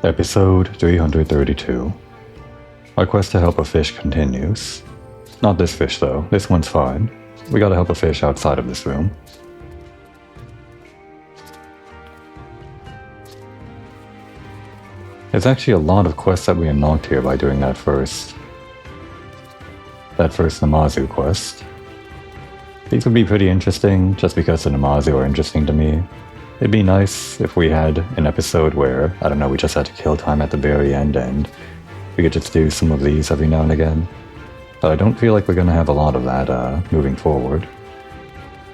Episode 332. Our quest to help a fish continues. Not this fish though, this one's fine. We gotta help a fish outside of this room. There's actually a lot of quests that we unlocked here by doing that first Namazu quest. These would be pretty interesting, just because the Namazu are interesting to me. It'd be nice if we had an episode where, I don't know, we just had to kill time at the very end and we could just do some of these every now and again. But I don't feel like we're gonna have a lot of that moving forward.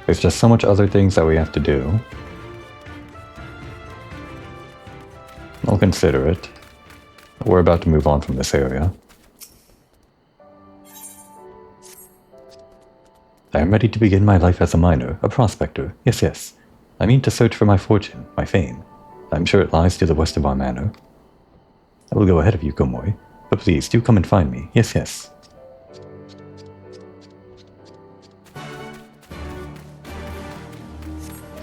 There's just so much other things that we have to do. I'll consider it. We're about to move on from this area. I am ready to begin my life as a miner, a prospector. Yes, yes. I mean to search for my fortune, my fame. I'm sure it lies to the west of our manor. I will go ahead of you, Komoi, but please do come and find me. Yes, yes.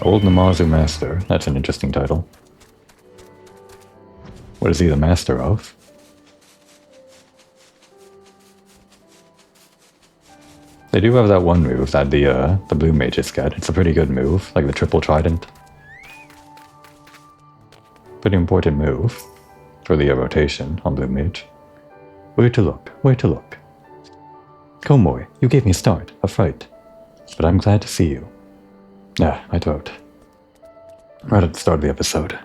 Old Namazu Master. That's an interesting title. What is he the master of? They do have that one move that the blue mages get. It's a pretty good move, like the triple trident. Pretty important move for the rotation on blue mage. Where to look? Where to look? Komoi, you gave me a start, a fright. But I'm glad to see you. Ah, my throat. Right at the start of the episode.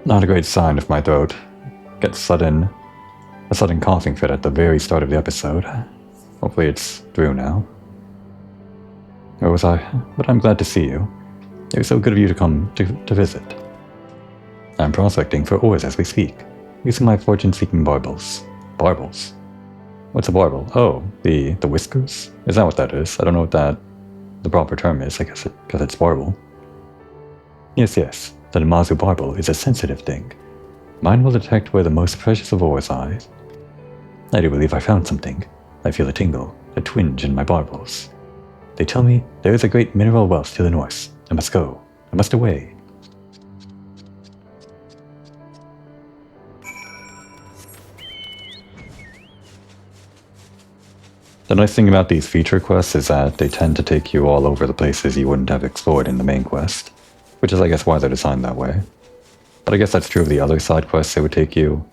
Not a great sign if my throat gets a sudden coughing fit at the very start of the episode. Hopefully it's through now. Where was I? But I'm glad to see you. It was so good of you to come to visit. I'm prospecting for ores as we speak, using my fortune-seeking barbels. Barbels? What's a barbel? Oh, the whiskers? Is that what that is? I don't know what the proper term is. I guess it's barbel. Yes, yes. The Namazu barbel is a sensitive thing. Mine will detect where the most precious of ores lies. I do believe I found something. I feel a tingle, a twinge in my barbels. They tell me there is a great mineral wealth to the north. I must go. I must away. The nice thing about these feature quests is that they tend to take you all over the places you wouldn't have explored in the main quest. Which is, I guess, why they're designed that way. But I guess that's true of the other side quests. They would take you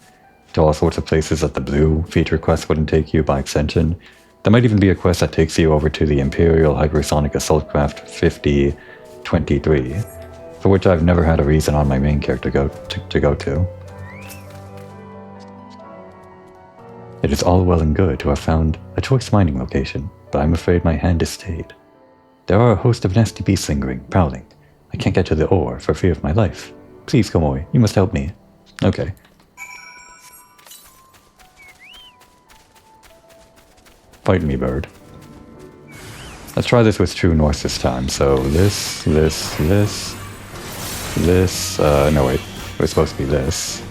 to all sorts of places that the blue feature quest wouldn't take you by extension. There might even be a quest that takes you over to the Imperial Hypersonic Assault Craft 5023, for which I've never had a reason on my main character to go to. It is all well and good to have found a choice mining location, but I'm afraid my hand is stayed. There are a host of nasty beasts lingering, prowling. I can't get to the ore for fear of my life. Please, Komoi, you must help me. Okay. Fight me, bird. Let's try this with true north this time. So this, no wait, it was supposed to be this.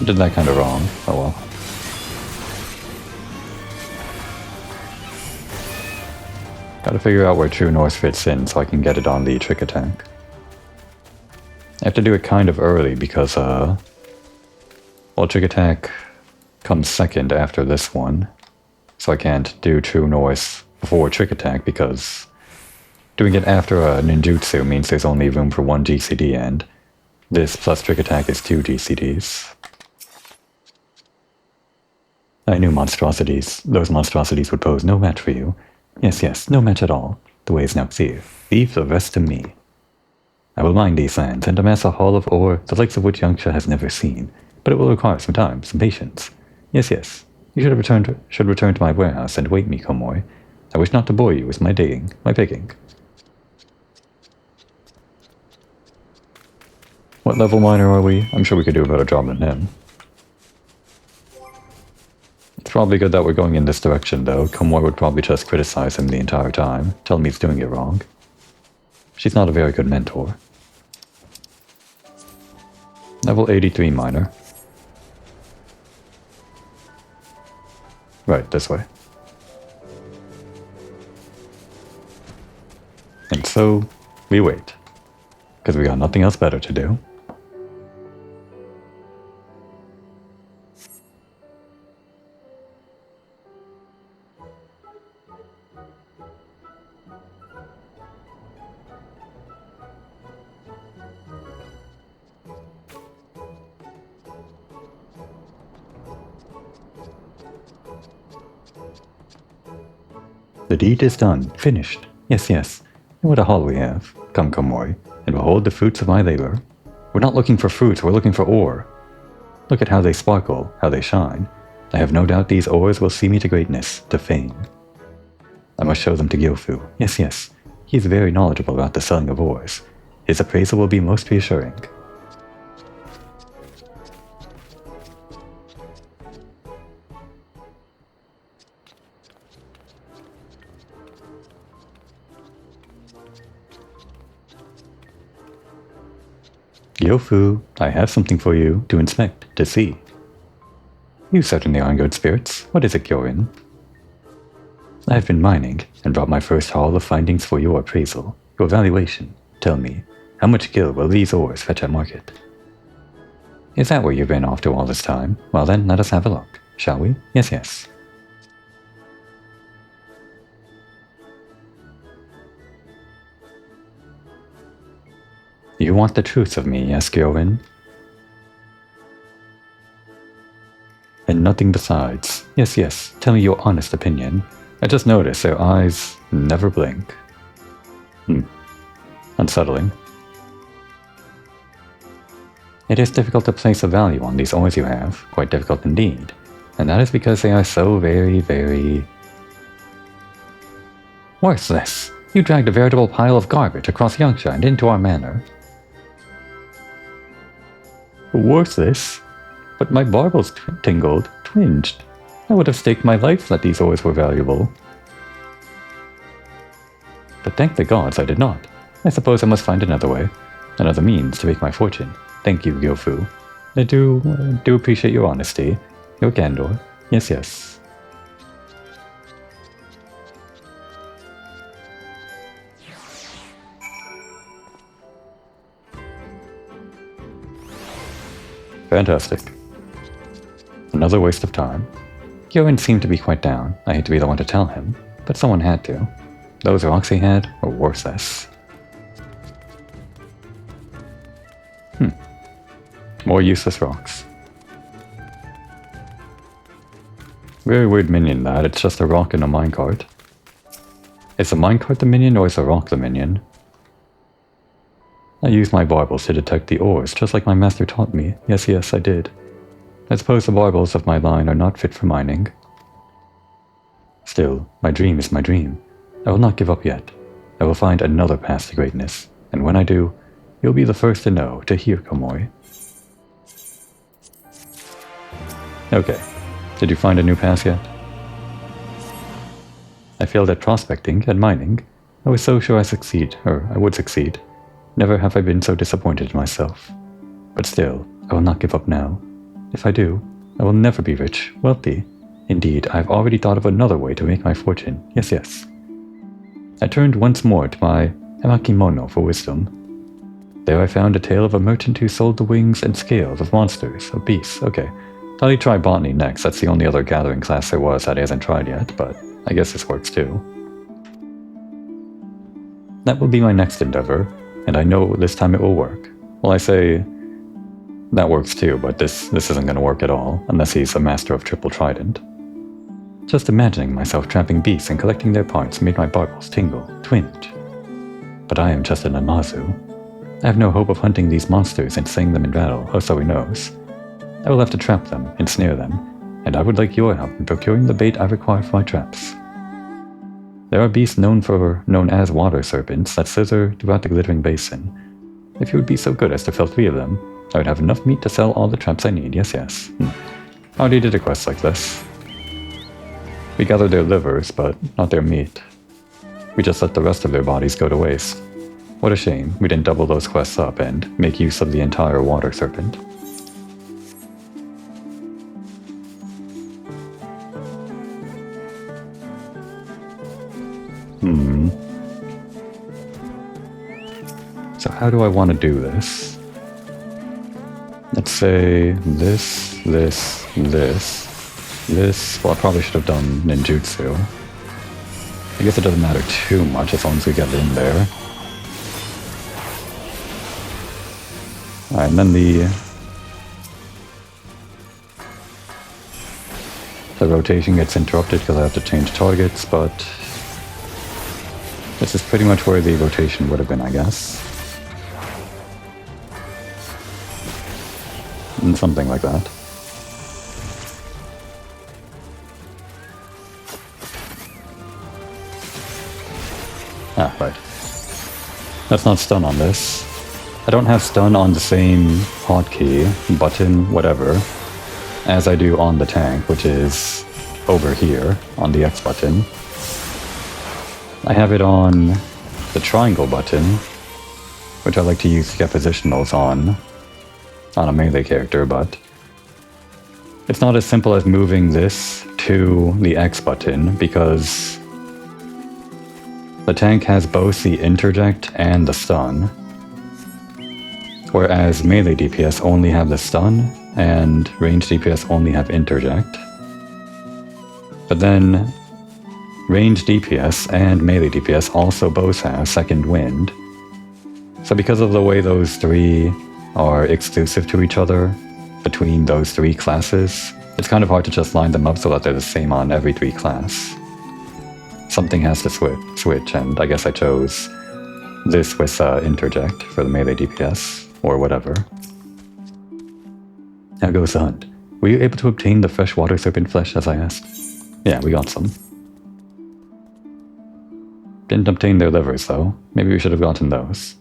Did that kind of wrong. Oh well. Gotta figure out where True North fits in so I can get it on the trick attack. I have to do it kind of early because, well, trick attack comes second after this one. So I can't do True North before trick attack because doing it after a ninjutsu means there's only room for one GCD and this plus trick attack is 2 GCDs. I knew those monstrosities would pose no match for you. Yes, yes, no match at all. The way is now clear. Leave the rest to me. I will mine these lands and amass a haul of ore the likes of which Yangsha has never seen, but it will require some time, some patience. Yes, yes, you should return to my warehouse and wait me, Komoi. I wish not to bore you with my digging, my picking. What level miner are we? I'm sure we could do a better job than him. It's probably good that we're going in this direction, though. Komoi would probably just criticize him the entire time, tell me he's doing it wrong. She's not a very good mentor. Level 83 miner. Right, this way. And so, we wait. Because we got nothing else better to do. The deed is done, finished. Yes, yes. And what a haul we have. Come, Komori, and behold the fruits of my labor. We're not looking for fruits, we're looking for ore. Look at how they sparkle, how they shine. I have no doubt these ores will see me to greatness, to fame. I must show them to Gyofu. Yes, yes. He is very knowledgeable about the selling of ores. His appraisal will be most reassuring. Gyofu, I have something for you to inspect, to see. You certainly are in good spirits. What is it, Kyorin? I have been mining, and brought my first haul of findings for your appraisal, your valuation. Tell me, how much gil will these ores fetch at market? Is that where you've been off to all this time? Well then, let us have a look, shall we? Yes, yes. You want the truth of me, yes, Kyorin? And nothing besides. Yes, yes, tell me your honest opinion. I just noticed their eyes never blink. Unsettling. It is difficult to place a value on these ores you have, quite difficult indeed. And that is because they are so very, very... worthless! You dragged a veritable pile of garbage across Yangsha and into our manor. Worthless? But my barbels tingled, twinged. I would have staked my life that these ores were valuable. But thank the gods I did not. I suppose I must find another way, another means to make my fortune. Thank you, Gyofu. I do appreciate your honesty, your candor. Yes, yes. Fantastic. Another waste of time. Kyorin seemed to be quite down. I hate to be the one to tell him, but someone had to. Those rocks he had were worthless. More useless rocks. Very weird minion that. It's just a rock in a minecart. Is the minecart the minion or is the rock the minion? I used my barbels to detect the ores, just like my master taught me. Yes, yes, I did. I suppose the barbels of my line are not fit for mining. Still, my dream is my dream. I will not give up yet. I will find another path to greatness, and when I do, you'll be the first to know, to hear, Komori. Okay, did you find a new path yet? I failed at prospecting and mining. I was so sure I would succeed. Never have I been so disappointed in myself. But still, I will not give up now. If I do, I will never be rich, wealthy. Indeed, I have already thought of another way to make my fortune. Yes, yes. I turned once more to my Emakimono for wisdom. There I found a tale of a merchant who sold the wings and scales of monsters, of beasts. Okay, thought he'd try botany next. That's the only other gathering class there was that he hasn't tried yet, but I guess this works too. That will be my next endeavor. And I know this time it will work. Well, I say that works too, but this isn't going to work at all, unless he's a master of triple trident. Just imagining myself trapping beasts and collecting their parts made my barbels tingle, twinge. But I am just an Amazu. I have no hope of hunting these monsters and slaying them in battle, or so he knows. I will have to trap them, ensnare them, and I would like your help in procuring the bait I require for my traps. There are beasts known as water serpents that slither throughout the glittering basin. If you would be so good as to fell 3 of them, I would have enough meat to sell all the traps I need. Yes, yes. I already did a quest like this. We gathered their livers, but not their meat. We just let the rest of their bodies go to waste. What a shame we didn't double those quests up and make use of the entire water serpent. how do I want to do this? Let's say this. Well, I probably should have done ninjutsu. I guess it doesn't matter too much as long as we get it in there. Alright, and then the rotation gets interrupted because I have to change targets, but this is pretty much where the rotation would have been, I guess. And something like that. Ah, right. That's not stun on this. I don't have stun on the same hotkey, button, whatever, as I do on the tank, which is over here on the X button. I have it on the triangle button, which I like to use to get positionals on a melee character, but it's not as simple as moving this to the X button because the tank has both the interject and the stun, whereas melee DPS only have the stun and range DPS only have interject. But then range DPS and melee DPS also both have second wind. So because of the way those three are exclusive to each other between those three classes, it's kind of hard to just line them up so that they're the same on every three class. Something has to switch, and I guess I chose this with interject for the melee DPS, or whatever. How goes the hunt? Were you able to obtain the freshwater serpent flesh as I asked? Yeah, we got some. Didn't obtain their livers though. Maybe we should have gotten those.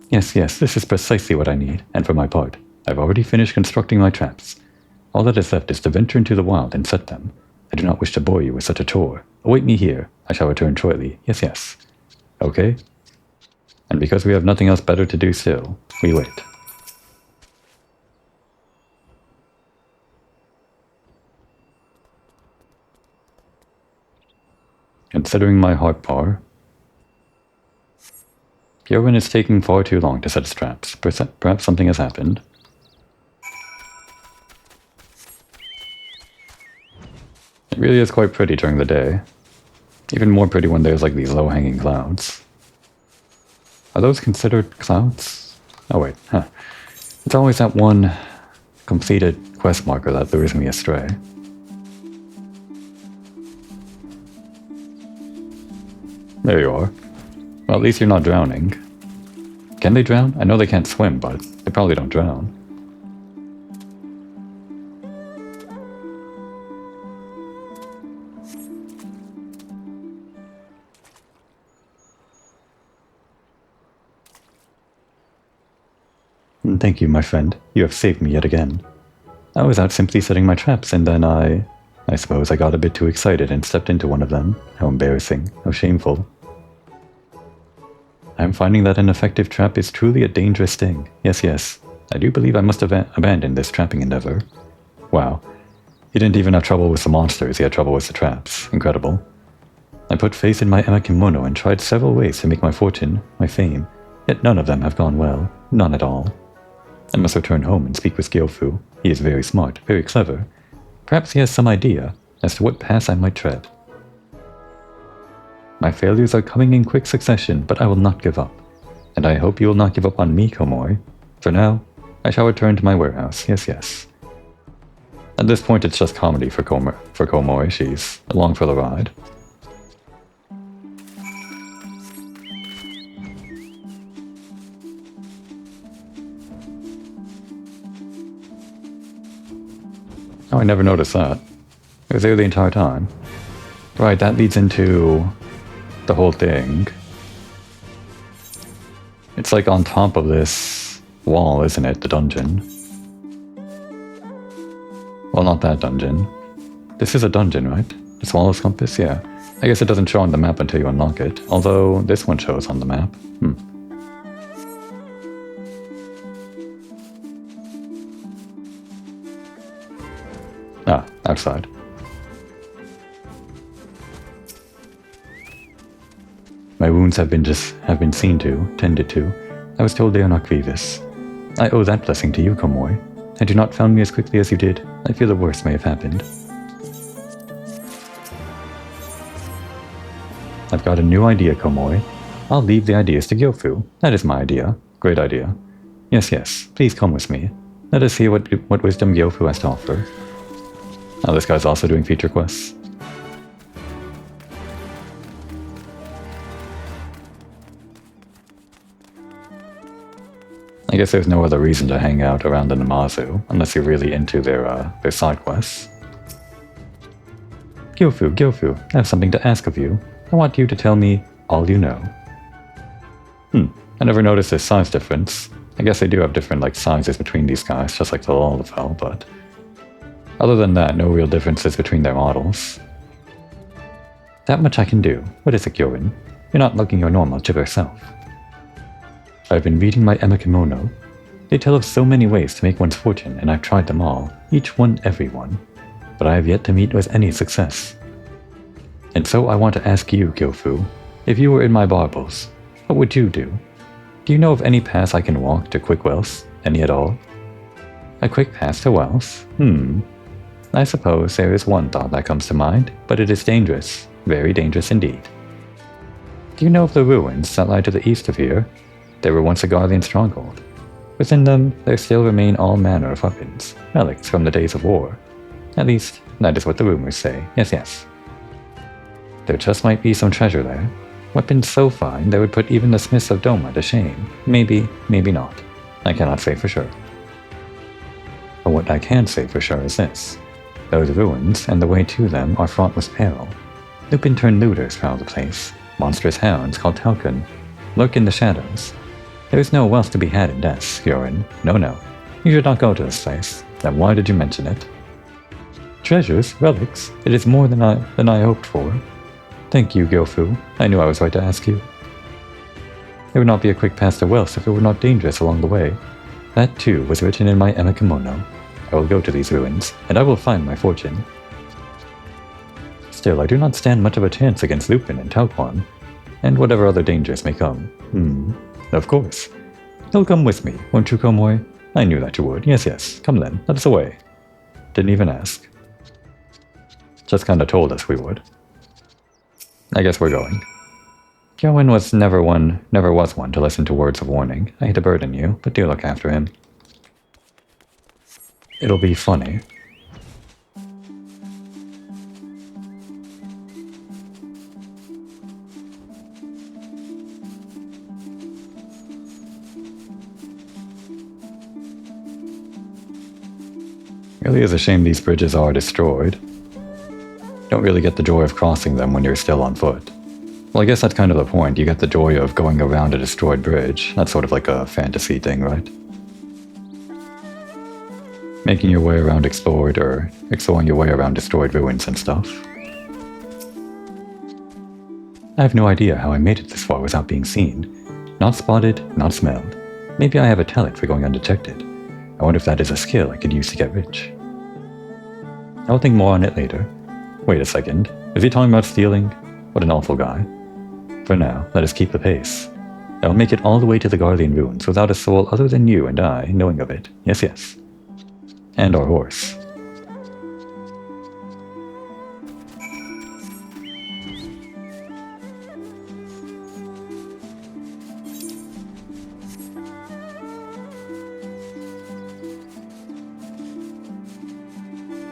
Yes, this is precisely what I need, and for my part, I've already finished constructing my traps. All that is left is to venture into the wild and set them. I do not wish to bore you with such a chore. Await me here. I shall return shortly. Yes. Okay. And because we have nothing else better to do still, we wait. Considering my heart bar, Kyorin is taking far too long to set his traps. Perhaps something has happened. It really is quite pretty during the day. Even more pretty when there's like these low-hanging clouds. Are those considered clouds? Oh wait, huh. It's always that one completed quest marker that lures me astray. There you are. Well, at least you're not drowning. Can they drown? I know they can't swim, but they probably don't drown. Thank you, my friend. You have saved me yet again. I was out simply setting my traps, and then I suppose I got a bit too excited and stepped into one of them. How embarrassing. How shameful. I'm finding that an effective trap is truly a dangerous thing. Yes. I do believe I must have abandoned this trapping endeavor. Wow. He didn't even have trouble with the monsters, he had trouble with the traps. Incredible. I put faith in my Emma kimono and tried several ways to make my fortune, my fame, yet none of them have gone well. None at all. I must return home and speak with Gyofu. He is very smart, very clever. Perhaps he has some idea as to what path I might tread. My failures are coming in quick succession, but I will not give up. And I hope you will not give up on me, Komori. For now, I shall return to my warehouse. Yes. At this point, it's just comedy for Komori. She's along for the ride. Oh, I never noticed that. It was there the entire time. Right, that leads into the whole thing. It's like on top of this wall, isn't it? The dungeon. Well, not that dungeon. This is a dungeon, right? The Swallow's Compass? Yeah. I guess it doesn't show on the map until you unlock it. Although, this one shows on the map. Ah, outside. My wounds have been tended to. I was told they are not grievous. I owe that blessing to you, Komoy. Had you not found me as quickly as you did, I fear the worst may have happened. I've got a new idea, Komoy. I'll leave the ideas to Gyofu. That is my idea. Great idea. Yes, yes, please come with me. Let us hear what wisdom Gyofu has to offer. Oh, this guy's also doing feature quests. I guess there's no other reason to hang out around the Namazu, unless you're really into their side quests. Gyofu, I have something to ask of you. I want you to tell me all you know. I never noticed this size difference. I guess they do have different sizes between these guys, just like the Lullafell, but other than that, no real differences between their models. That much I can do. What is it, Gyorin? You're not looking your normal Chipper self. I've been reading my Emma-kimono. They tell of so many ways to make one's fortune, and I've tried them all, each one, every one. But I have yet to meet with any success. And so I want to ask you, Gyofu, if you were in my baubles, what would you do? Do you know of any path I can walk to quick wealth? Any at all? A quick path to wealth? I suppose there is one thought that comes to mind, but it is dangerous. Very dangerous indeed. Do you know of the ruins that lie to the east of here? They were once a Guardian stronghold. Within them, there still remain all manner of weapons, relics from the days of war. At least, that is what the rumors say. Yes. There just might be some treasure there. Weapons so fine that would put even the smiths of Doma to shame. Maybe, maybe not. I cannot say for sure. But what I can say for sure is this. Those ruins and the way to them are fraught with peril. Lupin-turned looters prowl the place. Monstrous hounds called Talcon lurk in the shadows. There is no wealth to be had in death, Gyorin. No. You should not go to this place. Then why did you mention it? Treasures? Relics? It is more than I hoped for. Thank you, Gyofu. I knew I was right to ask you. There would not be a quick path to wealth if it were not dangerous along the way. That too was written in my Emma-kimono. I will go to these ruins, and I will find my fortune. Still, I do not stand much of a chance against Lupin and Talquan, and whatever other dangers may come. Of course. You'll come with me, won't you, Komoy? I knew that you would. Yes. Come then, let us away. Didn't even ask. Just kinda told us we would. I guess we're going. Gyoin was never was one to listen to words of warning. I hate to burden you, but do look after him. It'll be funny. Really is a shame these bridges are destroyed. Don't really get the joy of crossing them when you're still on foot. Well, I guess that's kind of the point. You get the joy of going around a destroyed bridge. That's sort of like a fantasy thing, right? Making your way around explored, or exploring your way around destroyed ruins and stuff. I have no idea how I made it this far without being seen. Not spotted, not smelled. Maybe I have a talent for going undetected. I wonder if that is a skill I could use to get rich. I'll think more on it later. Wait a second. Is he talking about stealing? What an awful guy. For now, let us keep the pace. I will make it all the way to the Guardian ruins without a soul other than you and I knowing of it. Yes. And our horse.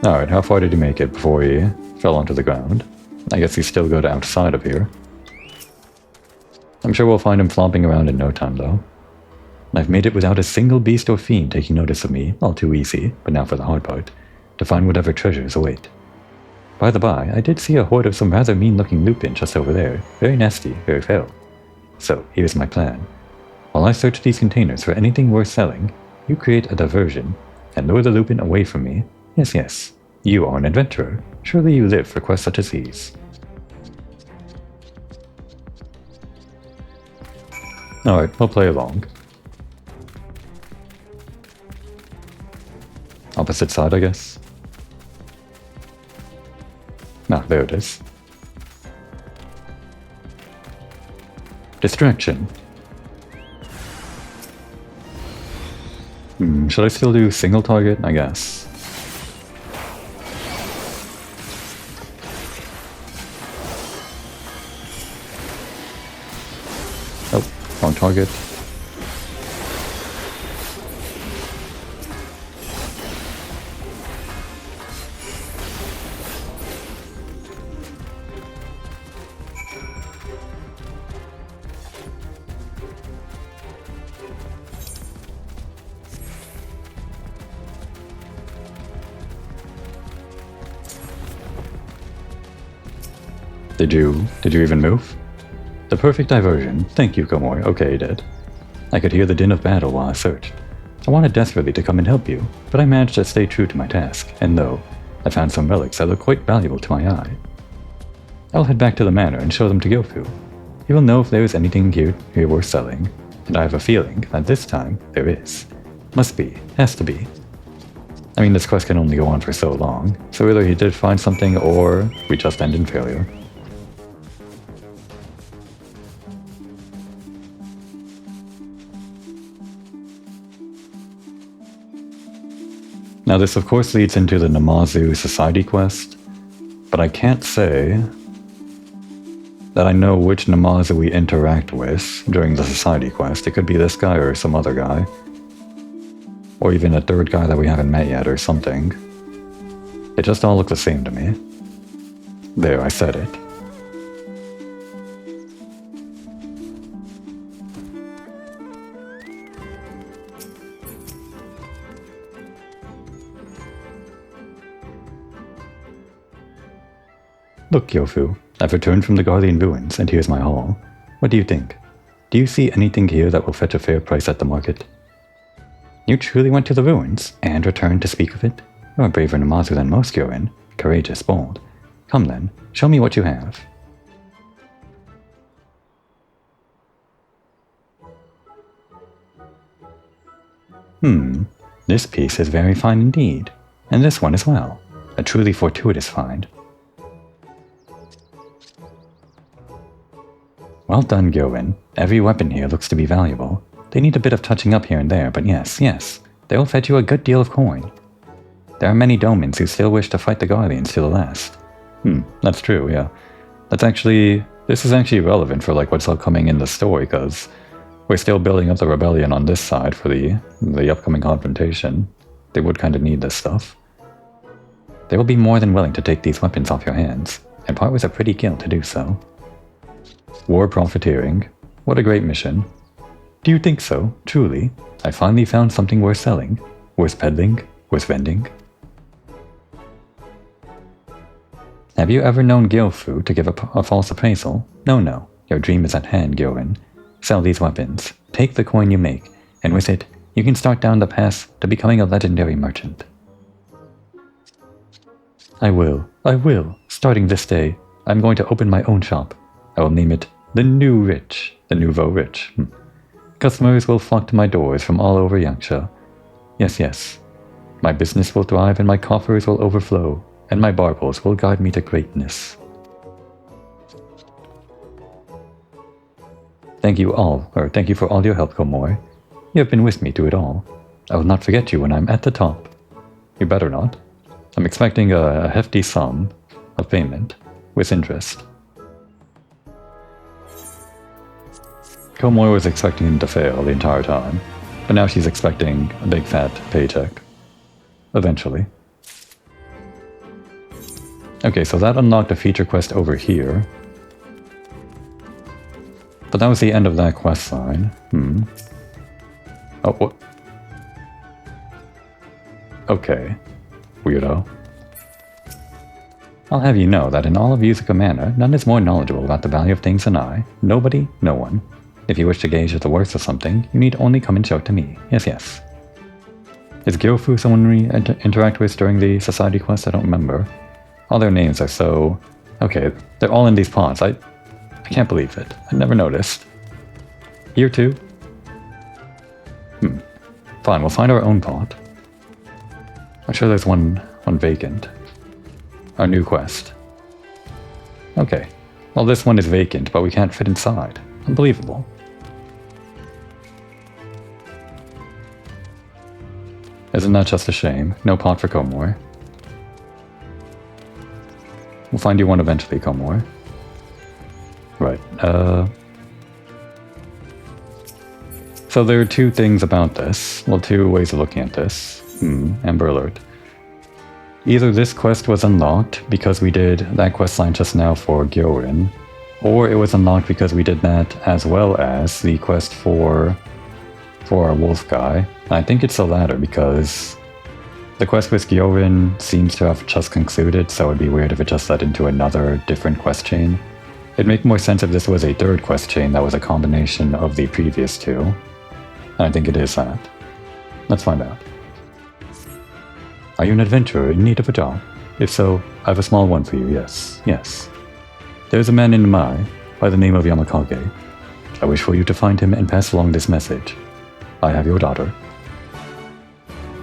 Alright, how far did he make it before he fell onto the ground? I guess he's still good outside of here. I'm sure we'll find him flopping around in no time, though. I've made it without a single beast or fiend taking notice of me, all too easy, but now for the hard part, to find whatever treasures await. By the by, I did see a horde of some rather mean-looking Lupin just over there. Very nasty, very feral. So, here's my plan. While I search these containers for anything worth selling, you create a diversion, and lure the Lupin away from me. Yes. You are an adventurer. Surely you live for quests such as these. Alright, we'll play along. Opposite side, I guess. There it is. Distraction. Should I still do single target? I guess. Oh, wrong target. Did you even move? The perfect diversion. Thank you, Komori. Okay, he did. I could hear the din of battle while I searched. I wanted desperately to come and help you, but I managed to stay true to my task, and though I found some relics that look quite valuable to my eye. I'll head back to the manor and show them to Gyofu. He will know if there is anything here worth selling, and I have a feeling that this time there is. Must be. Has to be. I mean, this quest can only go on for so long, so either he did find something or we just end in failure. Now this of course leads into the Namazu Society quest, but I can't say that I know which Namazu we interact with during the Society quest. It could be this guy or some other guy. Or even a third guy that we haven't met yet or something. It just all looks the same to me. There, I said it. Look, Gyofu, I've returned from the Guardian Ruins, and here's my haul. What do you think? Do you see anything here that will fetch a fair price at the market? You truly went to the ruins, and returned to speak of it? You're a braver Namazu than most, Gyorin. Courageous, bold. Come then, show me what you have. This piece is very fine indeed, and this one as well. A truly fortuitous find. Well done, Gyorin. Every weapon here looks to be valuable. They need a bit of touching up here and there, but yes, they will fetch you a good deal of coin. There are many domins who still wish to fight the Guardians to the last. That's true, yeah. This is actually relevant for like what's upcoming in the story, because we're still building up the rebellion on this side for the upcoming confrontation. They would kind of need this stuff. They will be more than willing to take these weapons off your hands, and part with a pretty guilt to do so. War profiteering. What a great mission. Do you think so? Truly? I finally found something worth selling. Worth peddling? Worth vending? Have you ever known Gyofu to give a false appraisal? No. Your dream is at hand, Gyorin. Sell these weapons. Take the coin you make, and with it, you can start down the path to becoming a legendary merchant. I will. Starting this day, I'm going to open my own shop. I will name it The New Rich. The Nouveau Rich. Customers will flock to my doors from all over Yangsha. Yes. My business will thrive and my coffers will overflow, and my barbels will guide me to greatness. Thank you for all your help, Komori. You have been with me through it all. I will not forget you when I'm at the top. You better not. I'm expecting a hefty sum of payment, with interest. Komori was expecting him to fail the entire time, but now she's expecting a big fat paycheck. Eventually. Okay, so that unlocked a feature quest over here. But that was the end of that quest line. Oh, what? Okay. Weirdo. I'll have you know that in all of Yuzuka Manor, none is more knowledgeable about the value of things than I. Nobody, no one. If you wish to gauge the worth of something, you need only come and show it to me. Yes. Is Gyofu someone we interact with during the Society quest? I don't remember. All their names are so... Okay, they're all in these pods. I can't believe it. I never noticed. Here too? Fine, we'll find our own pod. I'm sure there's one vacant. Our new quest. Okay. Well, this one is vacant, but we can't fit inside. Unbelievable. Isn't that just a shame? No pot for Komor. We'll find you one eventually, Komor. Right, so there are two things about this. Well, two ways of looking at this. Amber Alert. Either this quest was unlocked because we did that quest line just now for Gyorin, or it was unlocked because we did that as well as the quest for our wolf guy. And I think it's the latter because the quest with Gyorin seems to have just concluded, so it'd be weird if it just led into another different quest chain. It'd make more sense if this was a third quest chain that was a combination of the previous two. And I think it is that. Let's find out. Are you an adventurer in need of a job? If so, I have a small one for you, yes. There's a man in Mai by the name of Yamakage. I wish for you to find him and pass along this message. I have your daughter.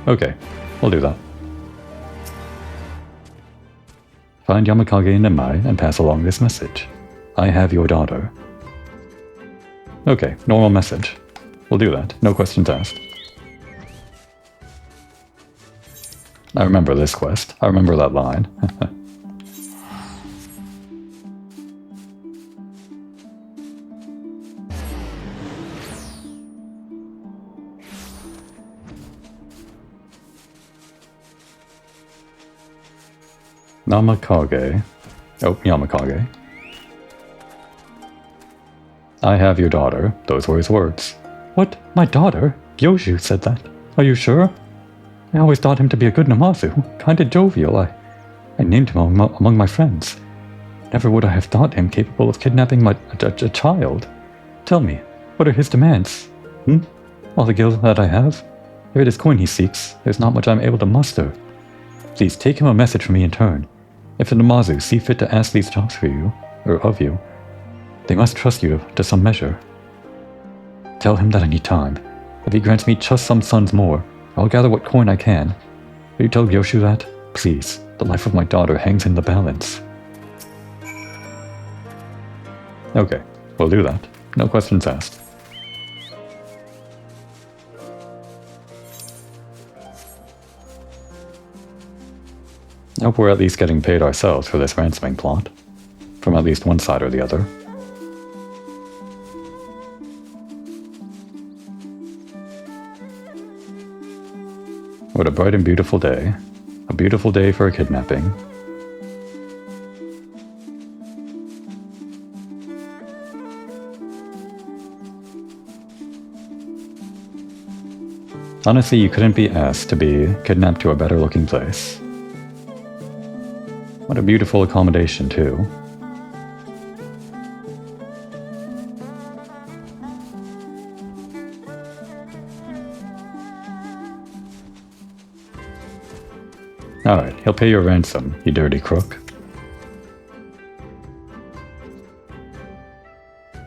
Okay, we'll do that. Find Yamakage in Mai and pass along this message. I have your daughter. Okay, normal message. We'll do that, no questions asked. I remember this quest. I remember that line. Yamakage. Oh, Yamakage. I have your daughter. Those were his words. What? My daughter? Gyoshu said that. Are you sure? I always thought him to be a good Namazu, kinda jovial. I named him among my friends. Never would I have thought him capable of kidnapping a child. Tell me, what are his demands? All the gil that I have? If it is coin he seeks, there's not much I'm able to muster. Please take him a message from me in turn. If the Namazu see fit to ask these jobs for you, or of you, they must trust you to some measure. Tell him that I need time. If he grants me just some suns more, I'll gather what coin I can. Will you tell Gyoshu that? Please, the life of my daughter hangs in the balance. Okay, we'll do that. No questions asked. I hope we're at least getting paid ourselves for this ransoming plot. From at least one side or the other. What a bright and beautiful day. A beautiful day for a kidnapping. Honestly, you couldn't be asked to be kidnapped to a better looking place. What a beautiful accommodation, too. Alright, he'll pay your ransom, you dirty crook.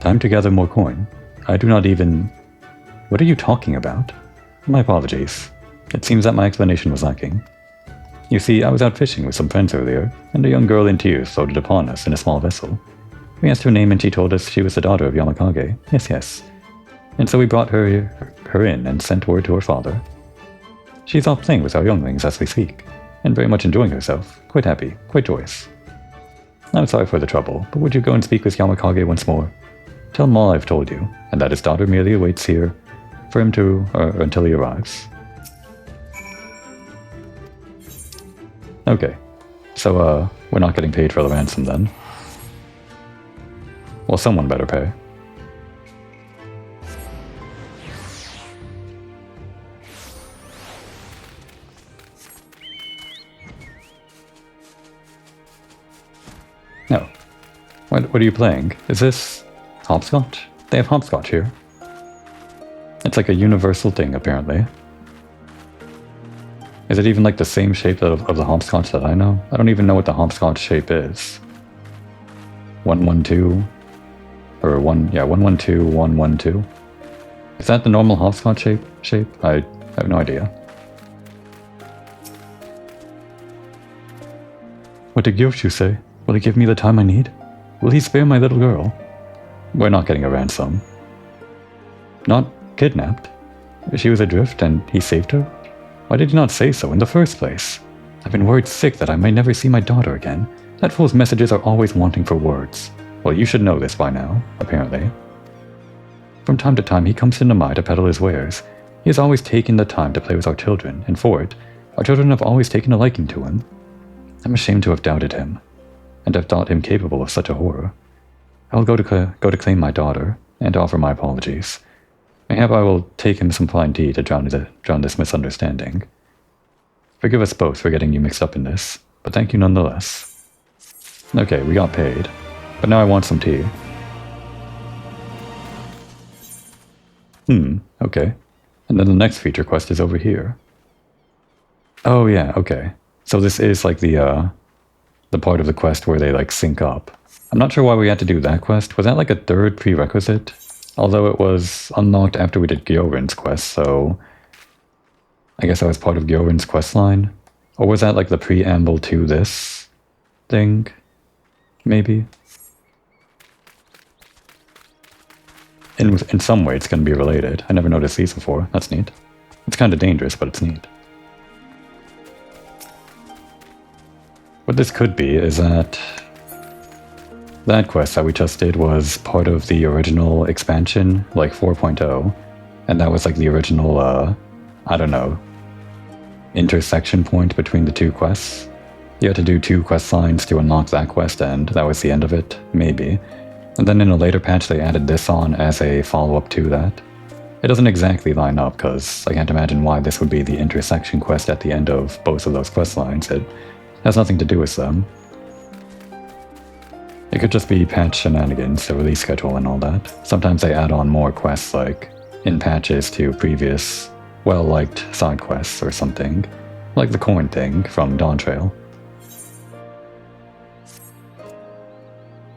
Time to gather more coin. I do not even... What are you talking about? My apologies. It seems that my explanation was lacking. You see, I was out fishing with some friends earlier, and a young girl in tears floated upon us in a small vessel. We asked her name and she told us she was the daughter of Yamakage. Yes. And so we brought her in and sent word to her father. She's off playing with our younglings as we speak, and very much enjoying herself. Quite happy, quite joyous. I'm sorry for the trouble, but would you go and speak with Yamakage once more? Tell him all I've told you, and that his daughter merely awaits here for him to, until he arrives. Okay, so we're not getting paid for the ransom then. Well, someone better pay. No. What are you playing? Is this hopscotch? They have hopscotch here. It's like a universal thing, apparently. Is it even like the same shape of the hopscotch that I know? I don't even know what the hopscotch shape is. 112? Or 112, 112. Is that the normal hopscotch shape? I have no idea. What did Gyoshu say? Will he give me the time I need? Will he spare my little girl? We're not getting a ransom. Not kidnapped? She was adrift and he saved her? Why did you not say so in the first place? I've been worried sick that I may never see my daughter again. That fool's messages are always wanting for words. Well, you should know this by now, apparently. From time to time, he comes into Mai to peddle his wares. He has always taken the time to play with our children, and for it, our children have always taken a liking to him. I'm ashamed to have doubted him, and have thought him capable of such a horror. I will go to claim my daughter, and offer my apologies. Mayhap I will take him some fine tea to drown this misunderstanding. Forgive us both for getting you mixed up in this, but thank you nonetheless. Okay, we got paid, but now I want some tea. Okay. And then the next feature quest is over here. Oh yeah, okay. So this is like the part of the quest where they like sync up. I'm not sure why we had to do that quest. Was that like a third prerequisite? Although it was unlocked after we did Gyorin's quest, so I guess that was part of Gyorin's quest line. Or was that like the preamble to this thing? Maybe? In some way it's going to be related. I never noticed these before. That's neat. It's kind of dangerous, but it's neat. What this could be is that quest that we just did was part of the original expansion, like 4.0, and that was like the original, I don't know, intersection point between the two quests. You had to do 2 quest lines to unlock that quest, and that was the end of it, maybe. And then in a later patch they added this on as a follow-up to that. It doesn't exactly line up, because I can't imagine why this would be the intersection quest at the end of both of those quest lines. It has nothing to do with them. It could just be patch shenanigans, the release schedule and all that. Sometimes they add on more quests, like in patches to previous, well-liked side quests or something. Like the coin thing from Dawn Trail.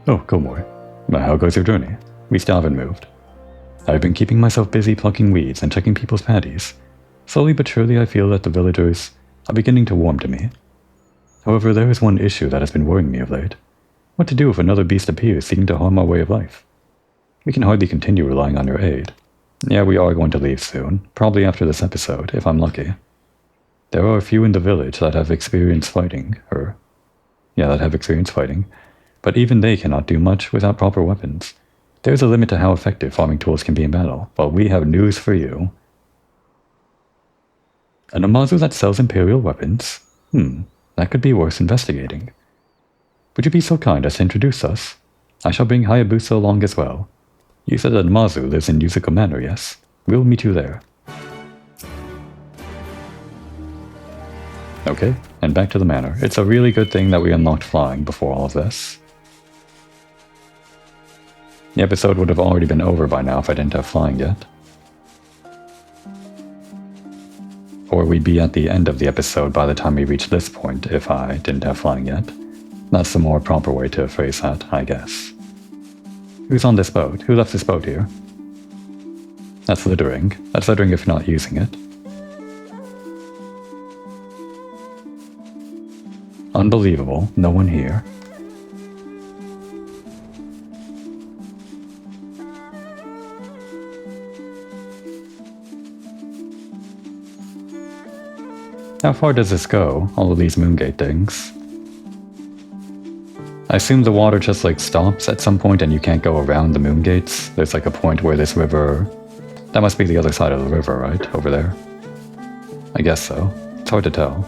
Oh, Gilmore. How goes your journey? We still haven't moved. I've been keeping myself busy plucking weeds and checking people's paddies. Slowly but surely I feel that the villagers are beginning to warm to me. However, there is one issue that has been worrying me of late. What to do if another beast appears seeking to harm our way of life? We can hardly continue relying on your aid. Yeah, we are going to leave soon, probably after this episode, if I'm lucky. There are a few in the village that have experienced fighting, but even they cannot do much without proper weapons. There's a limit to how effective farming tools can be in battle, but we have news for you. An Amazu that sells Imperial weapons? That could be worth investigating. Would you be so kind as to introduce us? I shall bring Hayabusa along as well. You said that Amazu lives in Yuzuka Manor, yes? We'll meet you there. Okay, and back to the manor. It's a really good thing that we unlocked flying before all of this. The episode would have already been over by now if I didn't have flying yet. Or we'd be at the end of the episode by the time we reach this point if I didn't have flying yet. That's the more proper way to phrase that, I guess. Who's on this boat? Who left this boat here? That's littering. That's littering if you're not using it. Unbelievable. No one here. How far does this go, all of these Moongate things? I assume the water just like stops at some point and you can't go around the Moongates. There's like a point where this river... That must be the other side of the river, right? Over there. I guess so. It's hard to tell.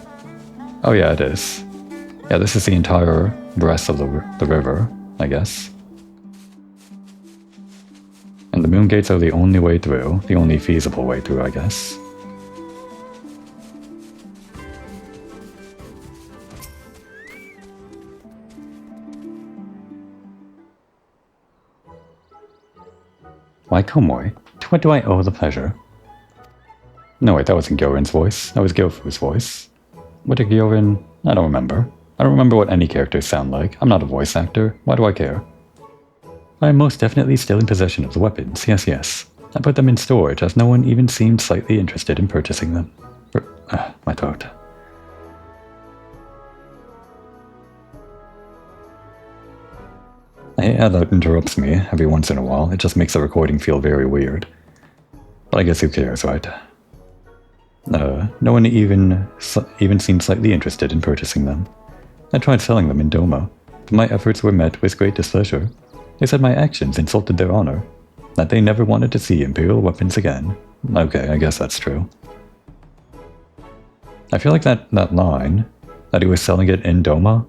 Oh yeah, it is. Yeah, this is the entire breadth of the river, I guess. And the Moongates are the only way through. The only feasible way through, I guess. Why, Komoi, to what do I owe the pleasure? No, wait, that wasn't Gyorin's voice. That was Gyofu's voice. What did Gyorin... I don't remember. I don't remember what any characters sound like. I'm not a voice actor. Why do I care? I am most definitely still in possession of the weapons. Yes. I put them in storage, as no one even seemed slightly interested in purchasing them. My throat. I hate how that interrupts me every once in a while. It just makes the recording feel very weird. But I guess who cares, right? No one even seemed slightly interested in purchasing them. I tried selling them in Doma, but my efforts were met with great displeasure. They said my actions insulted their honor, that they never wanted to see Imperial weapons again. Okay, I guess that's true. I feel like that line, that he was selling it in Doma,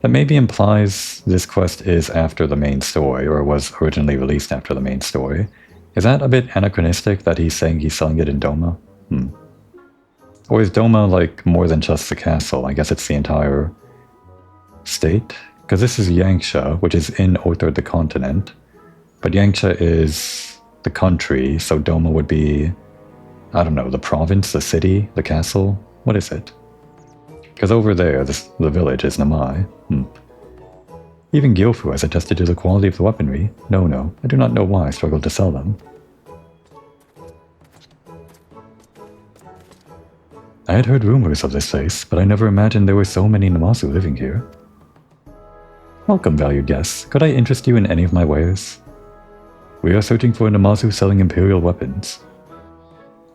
that maybe implies this quest is after the main story, or was originally released after the main story. Is that a bit anachronistic that he's saying he's selling it in Doma? Or is Doma like more than just the castle? I guess it's the entire state? Because this is Yanxia, which is in Othar the continent. But Yanxia is the country, so Doma would be, I don't know, the province, the city, the castle? What is it? Because over there, the village is Namai. Even Gilfu has attested to the quality of the weaponry. No, I do not know why I struggled to sell them. I had heard rumors of this place, but I never imagined there were so many Namazu living here. Welcome, valued guests. Could I interest you in any of my wares? We are searching for a Namazu selling Imperial weapons.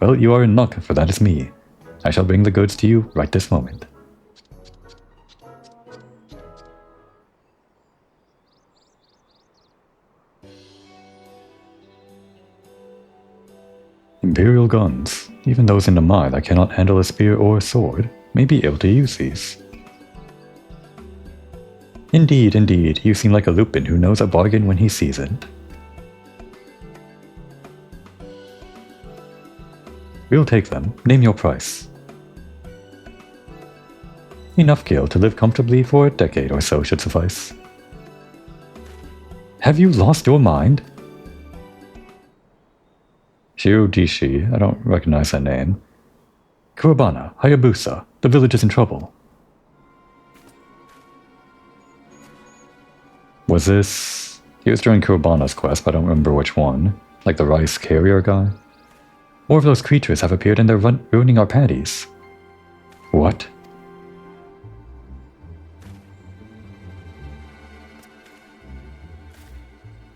Well, you are in luck, for that is me. I shall bring the goods to you right this moment. Imperial guns. Even those in Namai that cannot handle a spear or a sword may be able to use these. Indeed, you seem like a Lupin who knows a bargain when he sees it. We'll take them. Name your price. Enough gil to live comfortably for a decade or so should suffice. Have you lost your mind? Shiojishi, I don't recognize that name. Kurabana, Hayabusa, the village is in trouble. Was this... He was during Kurabana's quest, but I don't remember which one. Like the rice carrier guy? More of those creatures have appeared and they're ruining our patties. What?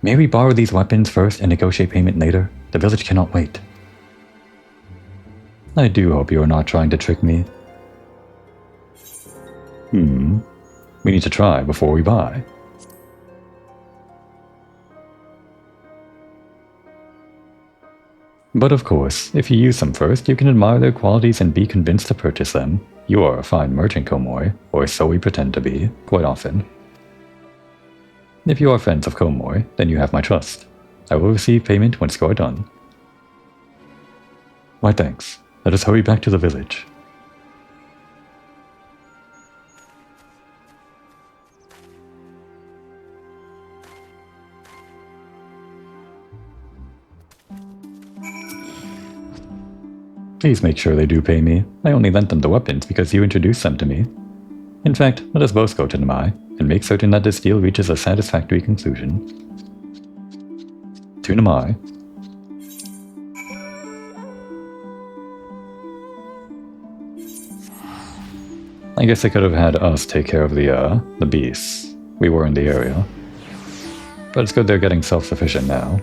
May we borrow these weapons first and negotiate payment later? The village cannot wait. I do hope you are not trying to trick me. We need to try before we buy. But of course, if you use them first, you can admire their qualities and be convinced to purchase them. You are a fine merchant, Komoi, or so we pretend to be, quite often. If you are friends of Komoi, then you have my trust. I will receive payment once you are done. Why thanks. Let us hurry back to the village. Please make sure they do pay me. I only lent them the weapons because you introduced them to me. In fact, let us both go to Namai and make certain that this deal reaches a satisfactory conclusion. To Namai. I guess they could have had us take care of the beasts. We were in the area. But it's good they're getting self-sufficient now.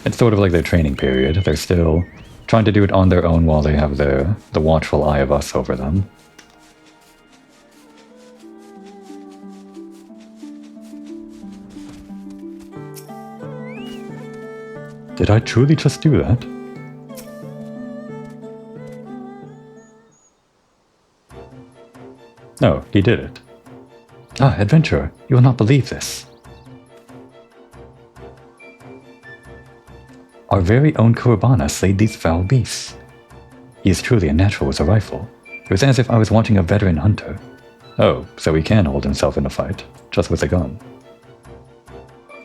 It's sort of like their training period. They're still trying to do it on their own while they have the watchful eye of us over them. Did I truly just do that? Oh, he did it. Ah, adventurer, you will not believe this. Our very own Kurabana slayed these foul beasts. He is truly a natural with a rifle. It was as if I was watching a veteran hunter. Oh, so he can hold himself in a fight, just with a gun.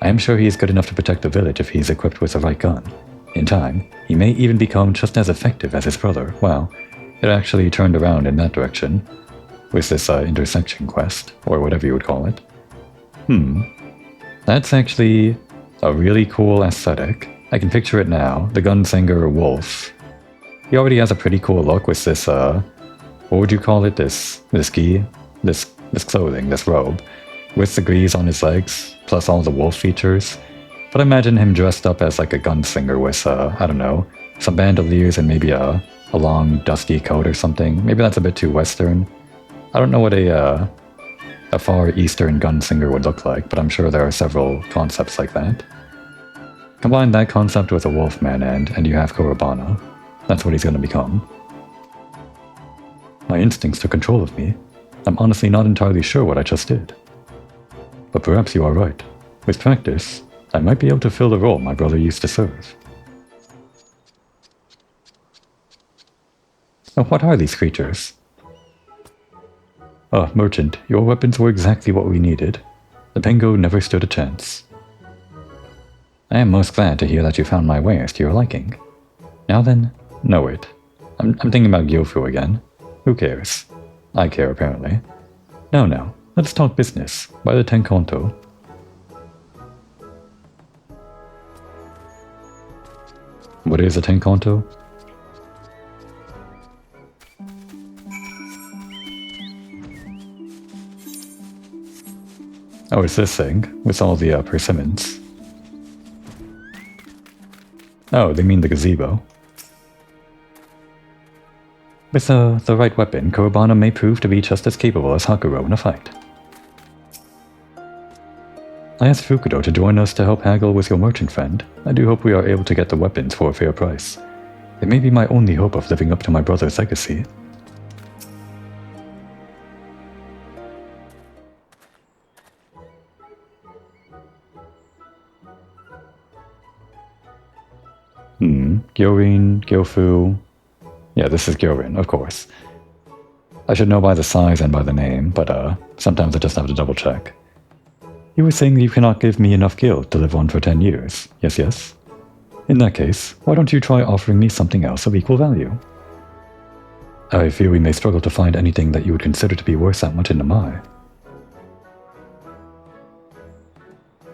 I am sure he is good enough to protect the village if he is equipped with the right gun. In time, he may even become just as effective as his brother. Wow, it actually turned around in that direction, with this intersection quest, or whatever you would call it. That's actually a really cool aesthetic. I can picture it now, the gunslinger wolf. He already has a pretty cool look with this, what would you call it, this gi? This clothing, this robe, with the grease on his legs, plus all the wolf features. But imagine him dressed up as like a gunslinger with, I don't know, some bandoliers and maybe a a long, dusty coat or something. Maybe that's a bit too Western. I don't know what a Far Eastern gunslinger would look like, but I'm sure there are several concepts like that. Combine that concept with a wolfman and you have Korobana. That's what he's going to become. My instincts took control of me. I'm honestly not entirely sure what I just did. But perhaps you are right. With practice, I might be able to fill the role my brother used to serve. Oh, what are these creatures? Ah, merchant, your weapons were exactly what we needed. The Pengo never stood a chance. I am most glad to hear that you found my wares to your liking. Now then, know it. I'm thinking about Gyofu again. Who cares? I care, apparently. No, let's talk business. By the Tenkonto. What is a Tenkonto? Oh, it's this thing, with all the persimmons. Oh, they mean the gazebo. With the right weapon, Korobana may prove to be just as capable as Hakuro in a fight. I asked Fukudo to join us to help haggle with your merchant friend. I do hope we are able to get the weapons for a fair price. It may be my only hope of living up to my brother's legacy. Gyorin, Gyofu... Yeah, this is Gyorin, of course. I should know by the size and by the name, but sometimes I just have to double check. You were saying that you cannot give me enough gil to live on for 10 years, yes? In that case, why don't you try offering me something else of equal value? I fear we may struggle to find anything that you would consider to be worth that much in Namai.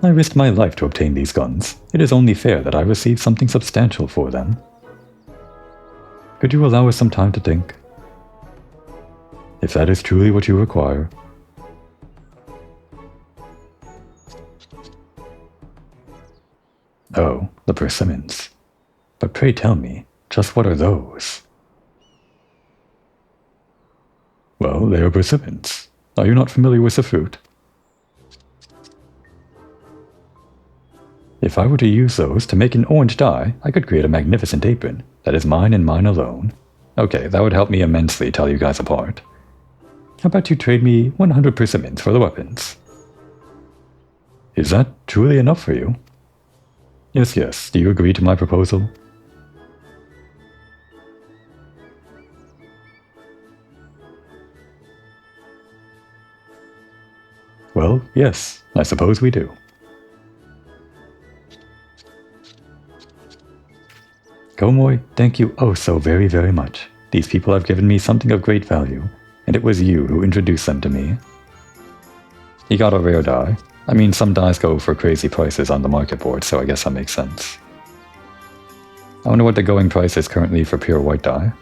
I risked my life to obtain these guns. It is only fair that I receive something substantial for them. Could you allow us some time to think? If that is truly what you require. Oh, the persimmons. But pray tell me, just what are those? Well, they are persimmons. Are you not familiar with the fruit? If I were to use those to make an orange dye, I could create a magnificent apron that is mine and mine alone. Okay, that would help me immensely tell you guys apart. How about you trade me 100 persimmons for the weapons? Is that truly enough for you? Yes, do you agree to my proposal? Well, yes, I suppose we do. Komoy, thank you oh so very, very much. These people have given me something of great value, and it was you who introduced them to me. He got a rare dye. I mean, some dyes go for crazy prices on the market board, so I guess that makes sense. I wonder what the going price is currently for pure white dye.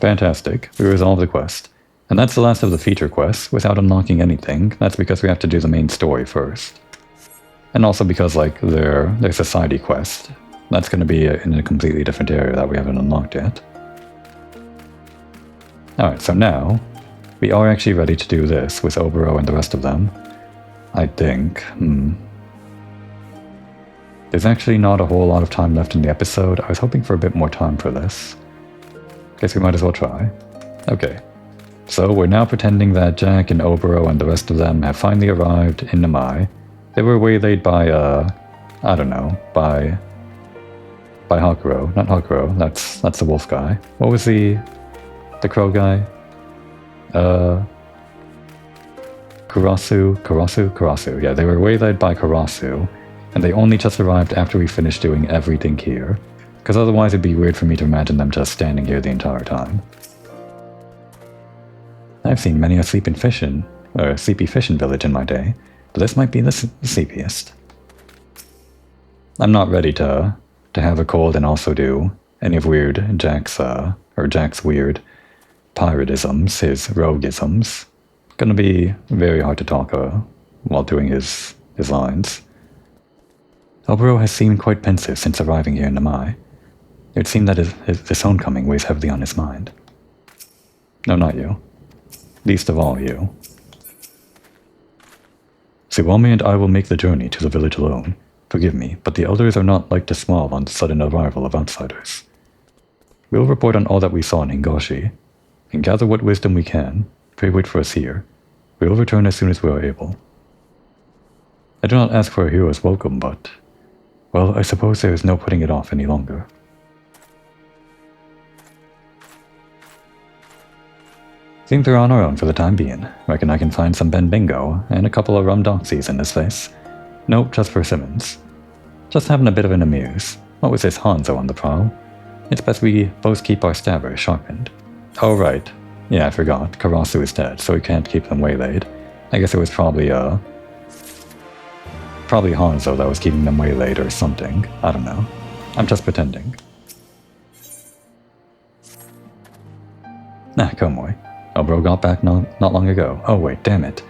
Fantastic, we resolved the quest. And that's the last of the feature quests, without unlocking anything. That's because we have to do the main story first. And also because, like, their society quest. That's going to be in a completely different area that we haven't unlocked yet. Alright, so now, we are actually ready to do this with Oboro and the rest of them. I think, There's actually not a whole lot of time left in the episode. I was hoping for a bit more time for this. Guess we might as well try. Okay. So we're now pretending that Jack and Oboro and the rest of them have finally arrived in Namai. They were waylaid by, I don't know, by Hakuro. Not Hakuro, that's the wolf guy. What was the crow guy? Karasu. Yeah, they were waylaid by Karasu, and they only just arrived after we finished doing everything here. Because otherwise it'd be weird for me to imagine them just standing here the entire time. I've seen many a sleepy fishing village in my day, but this might be the sleepiest. I'm not ready to have a cold and also do any of Jack's weird piratisms, his rogueisms. Gonna be very hard to talk while doing his lines. Oboro has seemed quite pensive since arriving here in Namai. It would seem that this homecoming weighs heavily on his mind. No, not you. Least of all you. Suwame and I will make the journey to the village alone. Forgive me, but the elders are not like to smile on the sudden arrival of outsiders. We'll report on all that we saw in Hingashi, and gather what wisdom we can. Pray wait for us here. We will return as soon as we are able. I do not ask for a hero's welcome, but... well, I suppose there is no putting it off any longer. Think they're on our own for the time being. Reckon I can find some Ben Bingo and a couple of rum doxies in this face. Nope, just persimmons. Just having a bit of an amuse. What was this Hanzo on the prowl? It's best we both keep our stabbers sharpened. Oh right. Yeah, I forgot. Karasu is dead, so we can't keep them waylaid. I guess it was probably Hanzo that was keeping them waylaid or something. I don't know. I'm just pretending. Nah, Komoi. Oboro got back not long ago. Oh wait, damn it.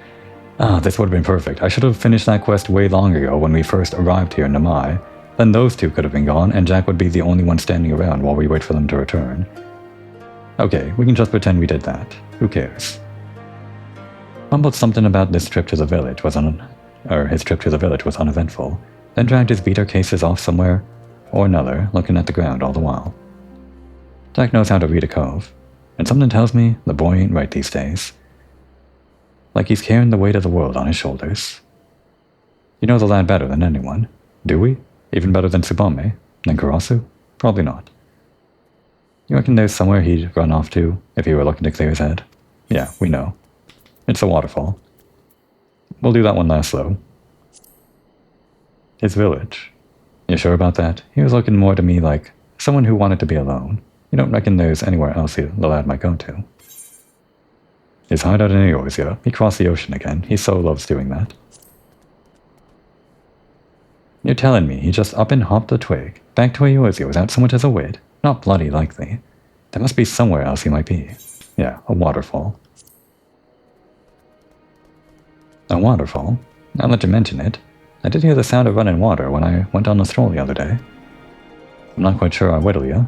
This would have been perfect. I should have finished that quest way long ago when we first arrived here in Namai. Then those two could have been gone, and Jack would be the only one standing around while we wait for them to return. Okay, we can just pretend we did that. Who cares? Mumbled something about this trip to the village was his trip to the village was uneventful, then dragged his beater cases off somewhere or another, looking at the ground all the while. Jack knows how to read a cove, and something tells me the boy ain't right these days. Like he's carrying the weight of the world on his shoulders. You know the lad better than anyone, do we? Even better than Tsubame? Than Karasu? Probably not. You reckon there's somewhere he'd run off to if he were looking to clear his head? Yeah, we know. It's a waterfall. We'll do that one last though. His village. You sure about that? He was looking more to me like someone who wanted to be alone. You don't reckon there's anywhere else the lad might go to? His hideout in Eorzea. He crossed the ocean again. He so loves doing that. You're telling me he just up and hopped the twig, back to Eorzea without so much as a wit? Not bloody likely. There must be somewhere else he might be. Yeah, a waterfall. A waterfall? Now that you mention it, I did hear the sound of running water when I went on a stroll the other day. I'm not quite sure I whittle you,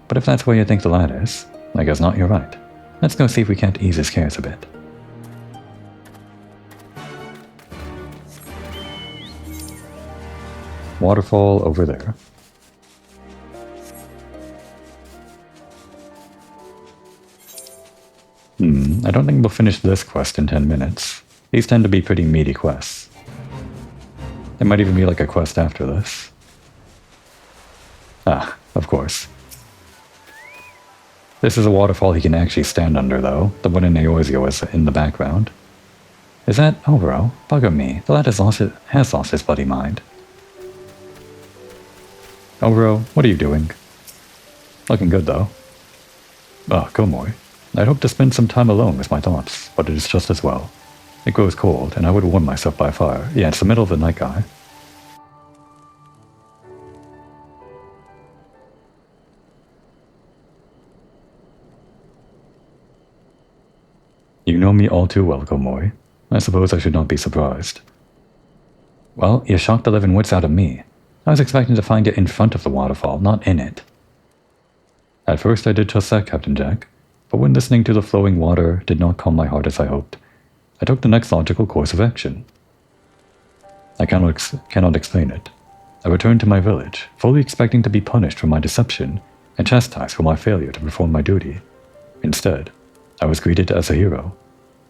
but if that's where you think the lad is, I guess not, you're right. Let's go see if we can't ease his cares a bit. Waterfall over there. I don't think we'll finish this quest in 10 minutes. These tend to be pretty meaty quests. There might even be like a quest after this. Ah, of course. This is a waterfall he can actually stand under, though. The one in Eorzea was in the background. Is that Oboro? Bugger me. The lad has lost his bloody mind. Oboro, what are you doing? Looking good, though. Komoi. I'd hope to spend some time alone with my thoughts, but it is just as well. It grows cold, and I would warm myself by fire. Yeah, it's the middle of the night, guy. You know me all too well, Komoi. I suppose I should not be surprised. Well, you shocked the living wits out of me. I was expecting to find you in front of the waterfall, not in it. At first I did just that, Captain Jack, but when listening to the flowing water did not calm my heart as I hoped, I took the next logical course of action. I cannot explain it. I returned to my village, fully expecting to be punished for my deception and chastised for my failure to perform my duty. Instead, I was greeted as a hero,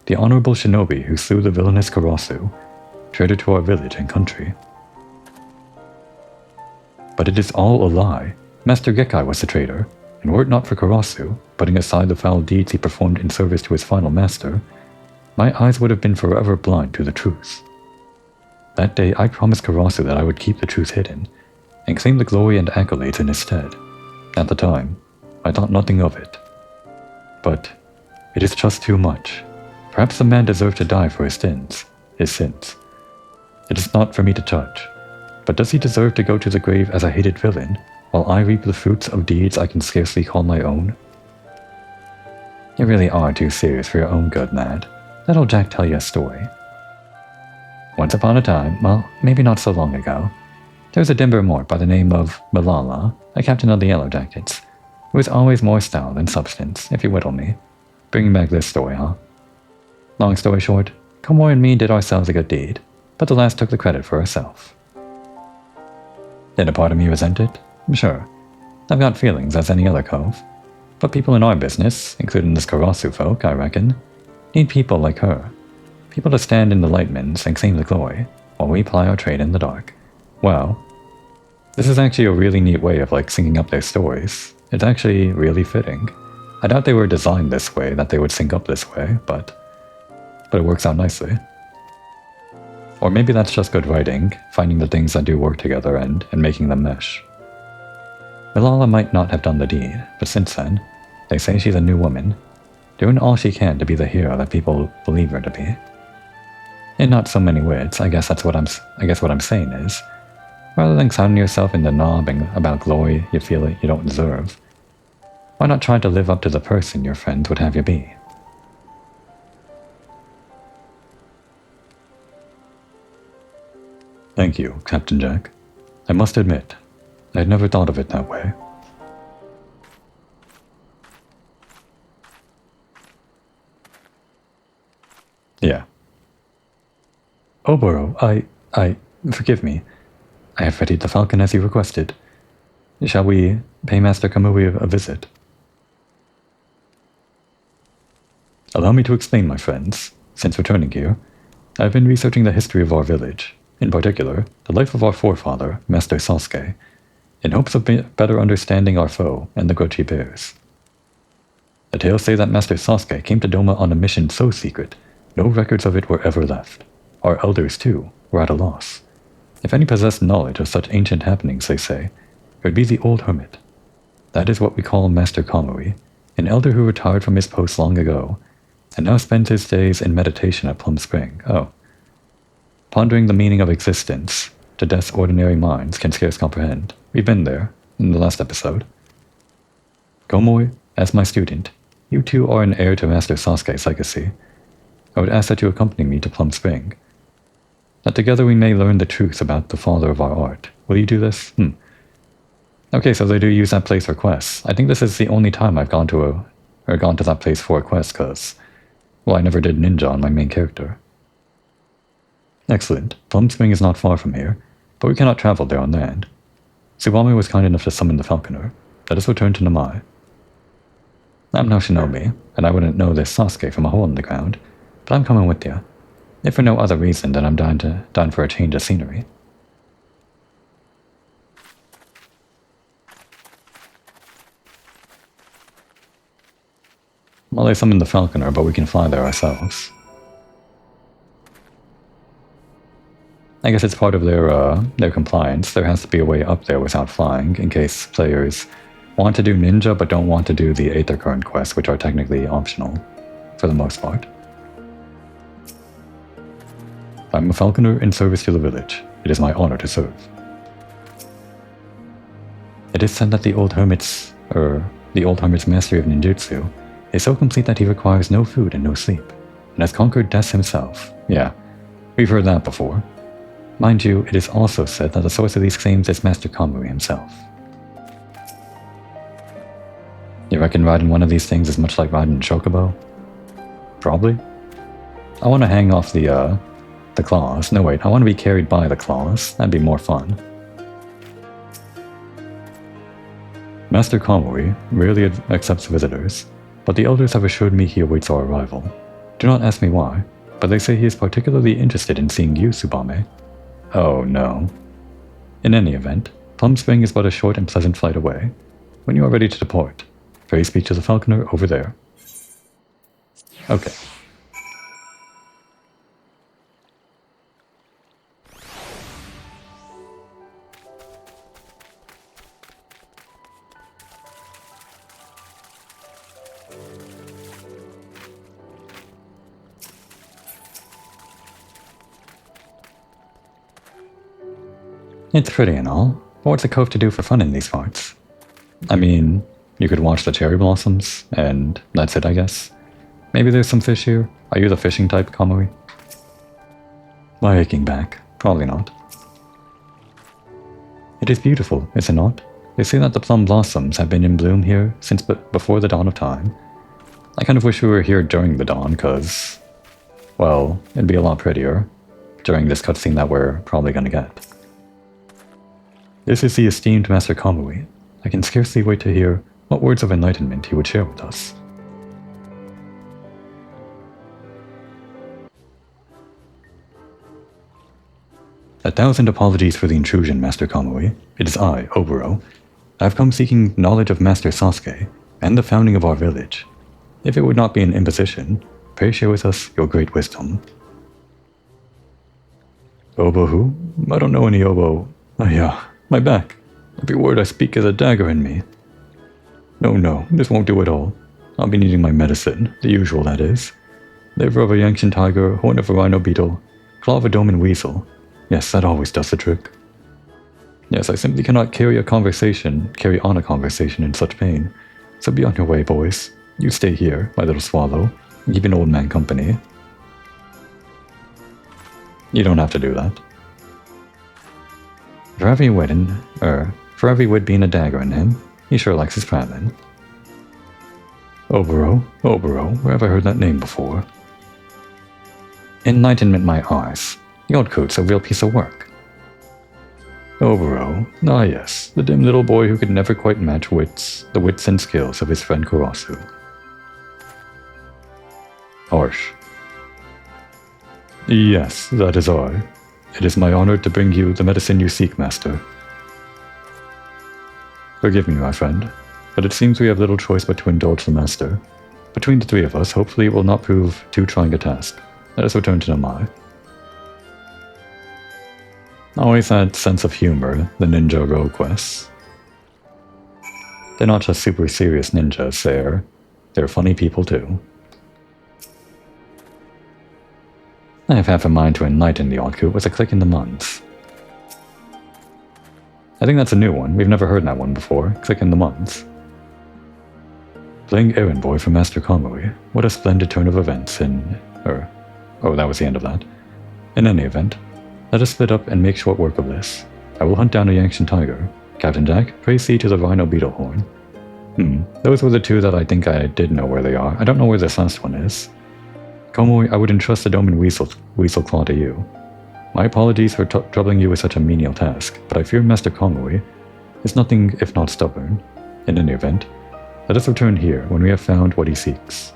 the honorable shinobi who slew the villainous Karasu, traitor to our village and country. But it is all a lie. Master Gekkai was the traitor, and were it not for Karasu, putting aside the foul deeds he performed in service to his final master, my eyes would have been forever blind to the truth. That day I promised Karasu that I would keep the truth hidden, and claim the glory and accolades in his stead. At the time, I thought nothing of it. But it is just too much. Perhaps the man deserved to die for his sins. It is not for me to judge. But does he deserve to go to the grave as a hated villain, while I reap the fruits of deeds I can scarcely call my own? You really are too serious for your own good, Mad. Let old Jack tell you a story. Once upon a time, well, maybe not so long ago, There's a dimber mort by the name of Malala, a captain of the Yellow Jackets, who was always more style than substance, if you whittle me. Bringing back this story, huh? Long story short, Komori and me did ourselves a good deed, but the last took the credit for herself. Did a part of me resent it? Sure. I've got feelings as any other cove. But people in our business, including this Karasu folk, I reckon, need people like her. People to stand in the lightmans and claim the glory, while we ply our trade in the dark. Well, this is actually a really neat way of syncing up their stories. It's actually really fitting. I doubt they were designed this way, that they would sync up this way, but it works out nicely. Or maybe that's just good writing, finding the things that do work together and making them mesh. Malala might not have done the deed, but since then, they say she's a new woman, doing all she can to be the hero that people believe her to be. In not so many words, I guess what I'm saying is, rather than sounding yourself in the knob about glory you feel you don't deserve, why not try to live up to the person your friends would have you be? Thank you, Captain Jack. I must admit, I had never thought of it that way. Yeah. Oboro, forgive me. I have readied the falcon as you requested. Shall we pay Master Kamui a visit? Allow me to explain, my friends. Since returning here, I have been researching the history of our village, in particular, the life of our forefather, Master Sasuke, in hopes of better understanding our foe and the grudge he bears. The tales say that Master Sasuke came to Doma on a mission so secret, no records of it were ever left. Our elders, too, were at a loss. If any possessed knowledge of such ancient happenings, they say, it would be the old hermit. That is what we call Master Kamui, an elder who retired from his post long ago, and now spends his days in meditation at Plum Spring. Oh. Pondering the meaning of existence, to death's ordinary minds can scarce comprehend. We've been there, in the last episode. Komui, as my student, you too are an heir to Master Sasuke's legacy. I would ask that you accompany me to Plum Spring, that together we may learn the truth about the father of our art. Will you do this? Okay, so they do use that place for quests. I think this is the only time I've gone to that place for a quest, because, well, I never did ninja on my main character. Excellent. Plum Spring is not far from here, but we cannot travel there on land. Tsubame was kind enough to summon the falconer. Let us return to Namai. I'm no shinobi, and I wouldn't know this Sasuke from a hole in the ground, but I'm coming with you. If for no other reason than I'm down for a change of scenery. Well, they summoned the falconer, but we can fly there ourselves. I guess it's part of their compliance. There has to be a way up there without flying, in case players want to do ninja but don't want to do the Aether Current quests, which are technically optional, for the most part. I'm a falconer in service to the village. It is my honor to serve. It is said that the old hermit's mastery of ninjutsu is so complete that he requires no food and no sleep, and has conquered death himself. Yeah, we've heard that before. Mind you, it is also said that the source of these claims is Master Kamui himself. You reckon riding one of these things is much like riding a chocobo? Probably. I want to hang off the claws. No wait, I want to be carried by the claws. That'd be more fun. Master Kamui rarely accepts visitors, but the elders have assured me he awaits our arrival. Do not ask me why, but they say he is particularly interested in seeing you, Tsubame. Oh no. In any event, Plum Spring is but a short and pleasant flight away. When you are ready to depart, pray speak to the falconer over there. Okay. It's pretty and all, but what's a cove to do for fun in these parts? I mean, you could watch the cherry blossoms, and that's it, I guess. Maybe there's some fish here. Are you the fishing type, Kamui? My aching back. Probably not. It is beautiful, is it not? They say that the plum blossoms have been in bloom here since before the dawn of time. I kind of wish we were here during the dawn, cause, well, it'd be a lot prettier during this cutscene that we're probably gonna get. This is the esteemed Master Kamui. I can scarcely wait to hear what words of enlightenment he would share with us. A thousand apologies for the intrusion, Master Kamui. It is I, Oboro. I have come seeking knowledge of Master Sasuke and the founding of our village. If it would not be an imposition, pray share with us your great wisdom. Obo who? I don't know any Obo. Oh yeah, my back. Every word I speak is a dagger in me. No, this won't do at all. I'll be needing my medicine, the usual that is. Liver of a Yangshan tiger, horn of a rhino beetle, claw of a doman weasel. Yes, that always does the trick. Yes, I simply cannot carry on a conversation in such pain. So be on your way, boys. You stay here, my little swallow, and keep an old man company. You don't have to do that. For every wit being a dagger in him, he sure likes his prattling. Oboro, where have I heard that name before? Enlightenment my eyes. The old coat's a real piece of work. Oboro, ah yes, the dim little boy who could never quite match the wits and skills of his friend Kurasu. Harsh. Yes, that is I. It is my honor to bring you the medicine you seek, Master. Forgive me, my friend, but it seems we have little choice but to indulge the Master. Between the three of us, hopefully it will not prove too trying a task. Let us return to Namai. Always that sense of humor, the ninja rogue quests. They're not just super serious ninjas, they're funny people too. I have half a mind to enlighten the Oddcoot with a click in the muns. I think that's a new one. We've never heard that one before. Click in the muns. Playing errand boy for Master Kamui. What a splendid turn of events oh, that was the end of that. In any event, let us split up and make short work of this. I will hunt down a Yangshan tiger. Captain Jack, pray see to the rhino beetle horn. Those were the two that I think I did know where they are. I don't know where this last one is. Kamui, I would entrust the Doman Weasel Claw to you. My apologies for troubling you with such a menial task, but I fear Master Kamui is nothing if not stubborn. In any event, let us return here when we have found what he seeks.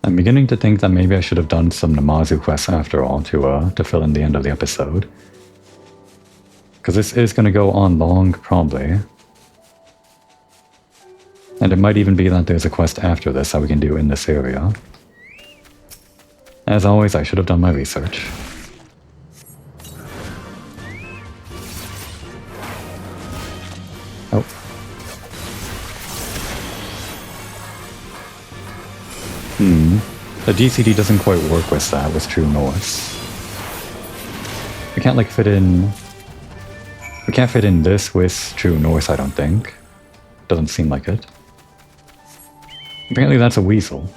I'm beginning to think that maybe I should have done some Namazu quests after all to fill in the end of the episode. Because this is going to go on long, probably. And it might even be that there's a quest after this that we can do in this area. As always, I should have done my research. Oh. The GCD doesn't quite work with that, with True Norse. We can't like fit in... We can't fit in this with True Norse, I don't think. Doesn't seem like it. Apparently that's a weasel.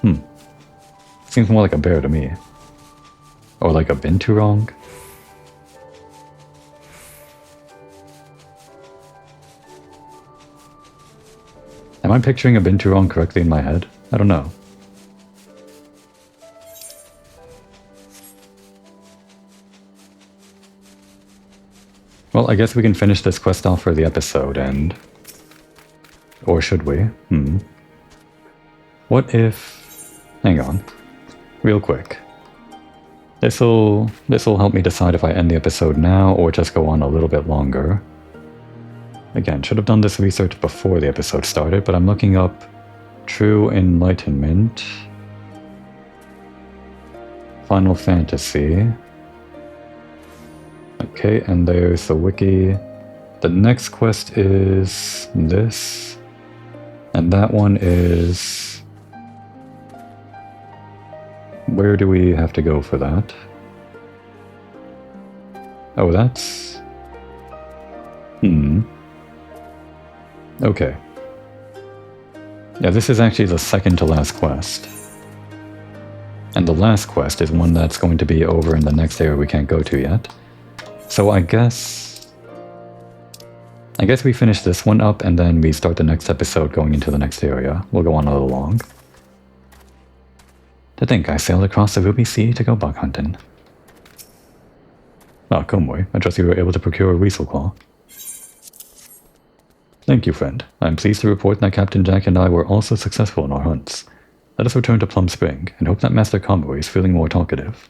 Seems more like a bear to me. Or like a binturong. Am I picturing a binturong correctly in my head? I don't know. Well, I guess we can finish this quest off for the episode and... Or should we? What if... Hang on. Real quick. This'll help me decide if I end the episode now or just go on a little bit longer. Again, should have done this research before the episode started, but I'm looking up True Enlightenment. Final Fantasy. Okay, and there's the wiki. The next quest is this. And that one is... Where do we have to go for that? Oh, that's... Okay. Yeah, this is actually the second to last quest. And the last quest is one that's going to be over in the next area we can't go to yet. So I guess we finish this one up and then we start the next episode going into the next area. We'll go on a little long. To think I sailed across the Ruby Sea to go bug hunting. Ah, Komoi, I trust you were able to procure a weasel claw. Thank you, friend. I am pleased to report that Captain Jack and I were also successful in our hunts. Let us return to Plum Spring, and hope that Master Komoi is feeling more talkative.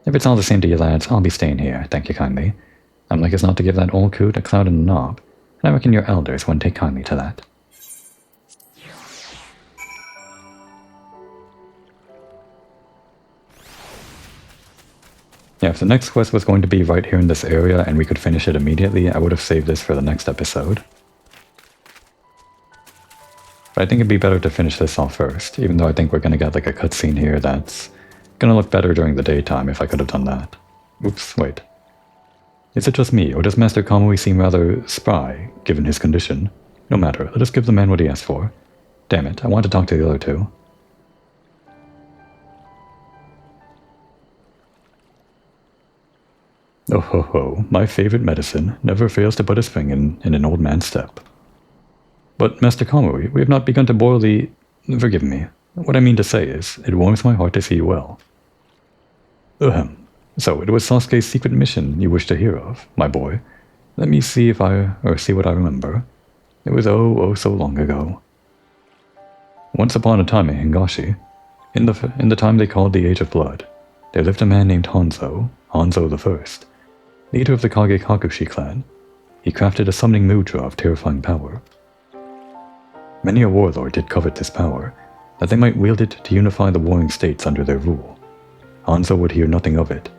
If it's all the same to you lads, I'll be staying here, thank you kindly. I'm like as not to give that old coot a cloud in the knob, and I reckon your elders wouldn't take kindly to that. Yeah, if the next quest was going to be right here in this area and we could finish it immediately, I would have saved this for the next episode. But I think it'd be better to finish this off first, even though I think we're going to get like a cutscene here that's going to look better during the daytime if I could have done that. Oops, wait. Is it just me, or does Master Komoi seem rather spry, given his condition? No matter, let us give the man what he asked for. Damn it, I want to talk to the other two. Oh ho ho, my favorite medicine never fails to put a spring in an old man's step. But, Master Komoi, we have not begun to boil the... Forgive me. What I mean to say is, it warms my heart to see you well. Ahem. So, it was Sasuke's secret mission you wish to hear of, my boy. Let me see if see what I remember. It was oh so long ago. Once upon a time in Hingashi, in the time they called the Age of Blood, there lived a man named Hanzo the First, leader of the Kage Kakushi clan. He crafted a summoning mudra of terrifying power. Many a warlord did covet this power, that they might wield it to unify the warring states under their rule. Hanzo would hear nothing of it.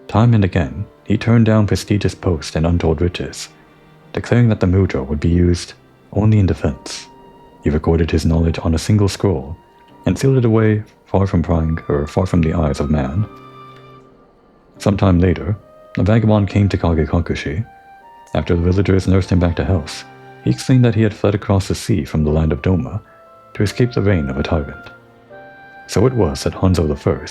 Time and again, he turned down prestigious posts and untold riches, declaring that the mudra would be used only in defense. He recorded his knowledge on a single scroll, and sealed it away far from the eyes of man. Sometime later, a vagabond came to Kage Kakushi. After the villagers nursed him back to health, he explained that he had fled across the sea from the land of Doma to escape the reign of a tyrant. So it was that Hanzo I,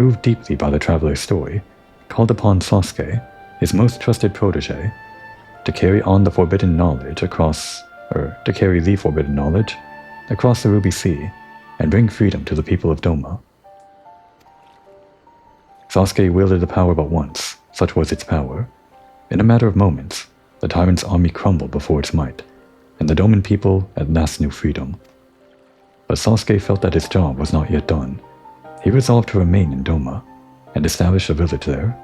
moved deeply by the traveler's story, called upon Sasuke, his most trusted protege, to carry the forbidden knowledge across the Ruby Sea and bring freedom to the people of Doma. Sasuke wielded the power but once, such was its power. In a matter of moments, the tyrant's army crumbled before its might, and the Doman people at last knew freedom. But Sasuke felt that his job was not yet done. He resolved to remain in Doma, and establish a village there,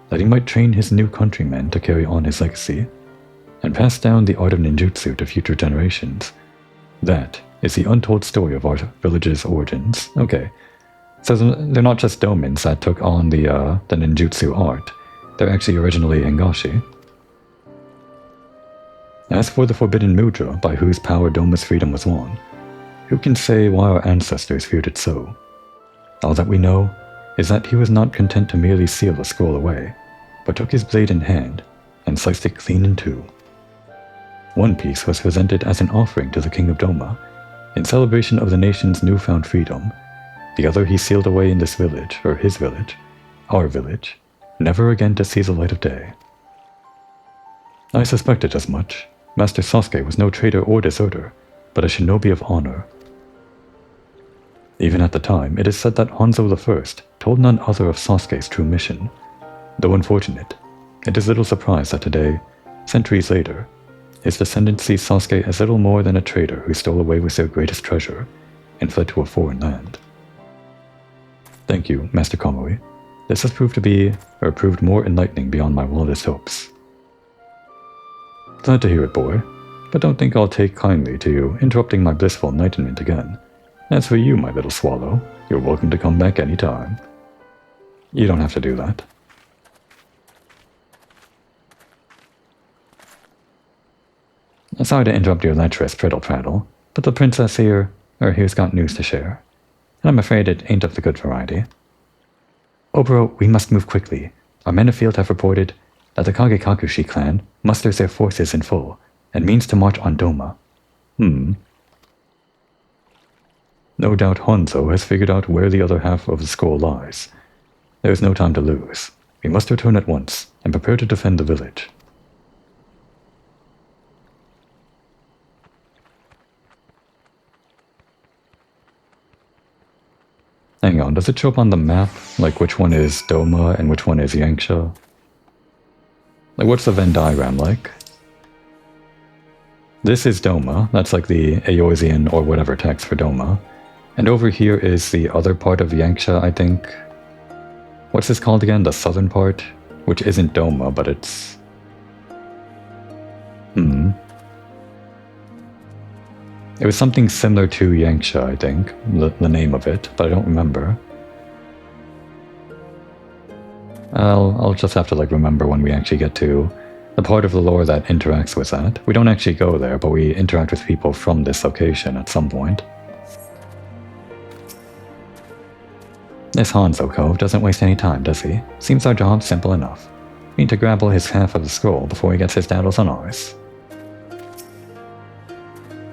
that he might train his new countrymen to carry on his legacy, and pass down the art of ninjutsu to future generations. That is the untold story of our village's origins. Okay, so they're not just Domans that took on the ninjutsu art. They're actually originally Hingashi. As for the forbidden mudra by whose power Doma's freedom was won, who can say why our ancestors feared it so? All that we know is that he was not content to merely seal the scroll away, but took his blade in hand and sliced it clean in two. One piece was presented as an offering to the king of Doma, in celebration of the nation's newfound freedom. The other he sealed away in this village, or his village, our village, never again to see the light of day. I suspected as much. Master Sasuke was no traitor or deserter, but a shinobi of honor. Even at the time, it is said that Hanzo I told none other of Sasuke's true mission. Though unfortunate, it is little surprise that today, centuries later, his descendants see Sasuke as little more than a traitor who stole away with their greatest treasure and fled to a foreign land. Thank you, Master Komoi. This has proved more enlightening beyond my wildest hopes. Glad to hear it, boy, but don't think I'll take kindly to you interrupting my blissful enlightenment again. As for you, my little swallow, you're welcome to come back any time. You don't have to do that. Sorry to interrupt your lecherous prattle, but the princess here's got news to share. And I'm afraid it ain't of the good variety. Obro, we must move quickly. Our men afield have reported that the Kagekakushi clan musters their forces in full and means to march on Doma. No doubt Honzo has figured out where the other half of the scroll lies. There is no time to lose. We must return at once and prepare to defend the village. Hang on, does it show up on the map, like which one is Doma and which one is Yanxia? Like what's the Venn diagram like? This is Doma, that's like the Eorzean or whatever text for Doma. And over here is the other part of Yanxia, I think. What's this called again? The southern part? Which isn't Doma, but it's... It was something similar to Yanxia, I think, the name of it, but I don't remember. I'll just have to like remember when we actually get to the part of the lore that interacts with that. We don't actually go there, but we interact with people from this location at some point. This Hanzo Cove doesn't waste any time, does he? Seems our job's simple enough. We need to grapple his half of the scroll before he gets his daddles on ours.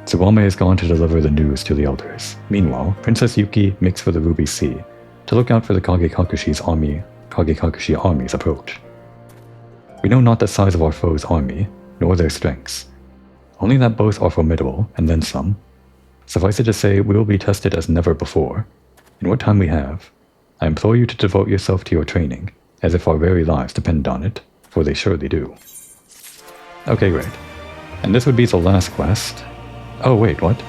Tsuwame has gone to deliver the news to the elders. Meanwhile, Princess Yuki makes for the Ruby Sea to look out for the Kagekakushi army's approach. We know not the size of our foe's army, nor their strengths. Only that both are formidable, and then some. Suffice it to say, we will be tested as never before. In what time we have, I implore you to devote yourself to your training, as if our very lives depend on it, for they surely do. Okay, great. And this would be the last quest. Oh wait, what?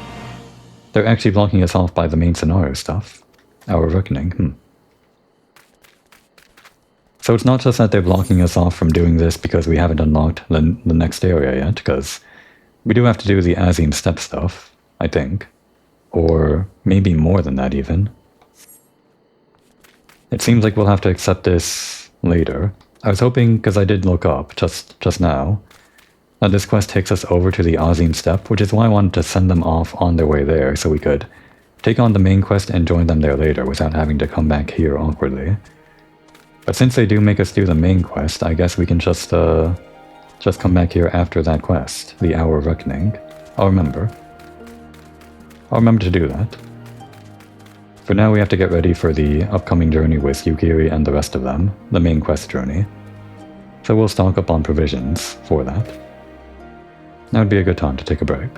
They're actually blocking us off by the main scenario stuff. Our reckoning, So it's not just that they're blocking us off from doing this because we haven't unlocked the next area yet, because we do have to do the Azine step stuff, I think. Or maybe more than that even. It seems like we'll have to accept this later. I was hoping, because I did look up just now, that this quest takes us over to the Azine step, which is why I wanted to send them off on their way there so we could take on the main quest and join them there later without having to come back here awkwardly. But since they do make us do the main quest, I guess we can just come back here after that quest, the Hour of Reckoning. I'll remember to do that. For now we have to get ready for the upcoming journey with Yukiri and the rest of them, the main quest journey. So we'll stock up on provisions for that. That would be a good time to take a break.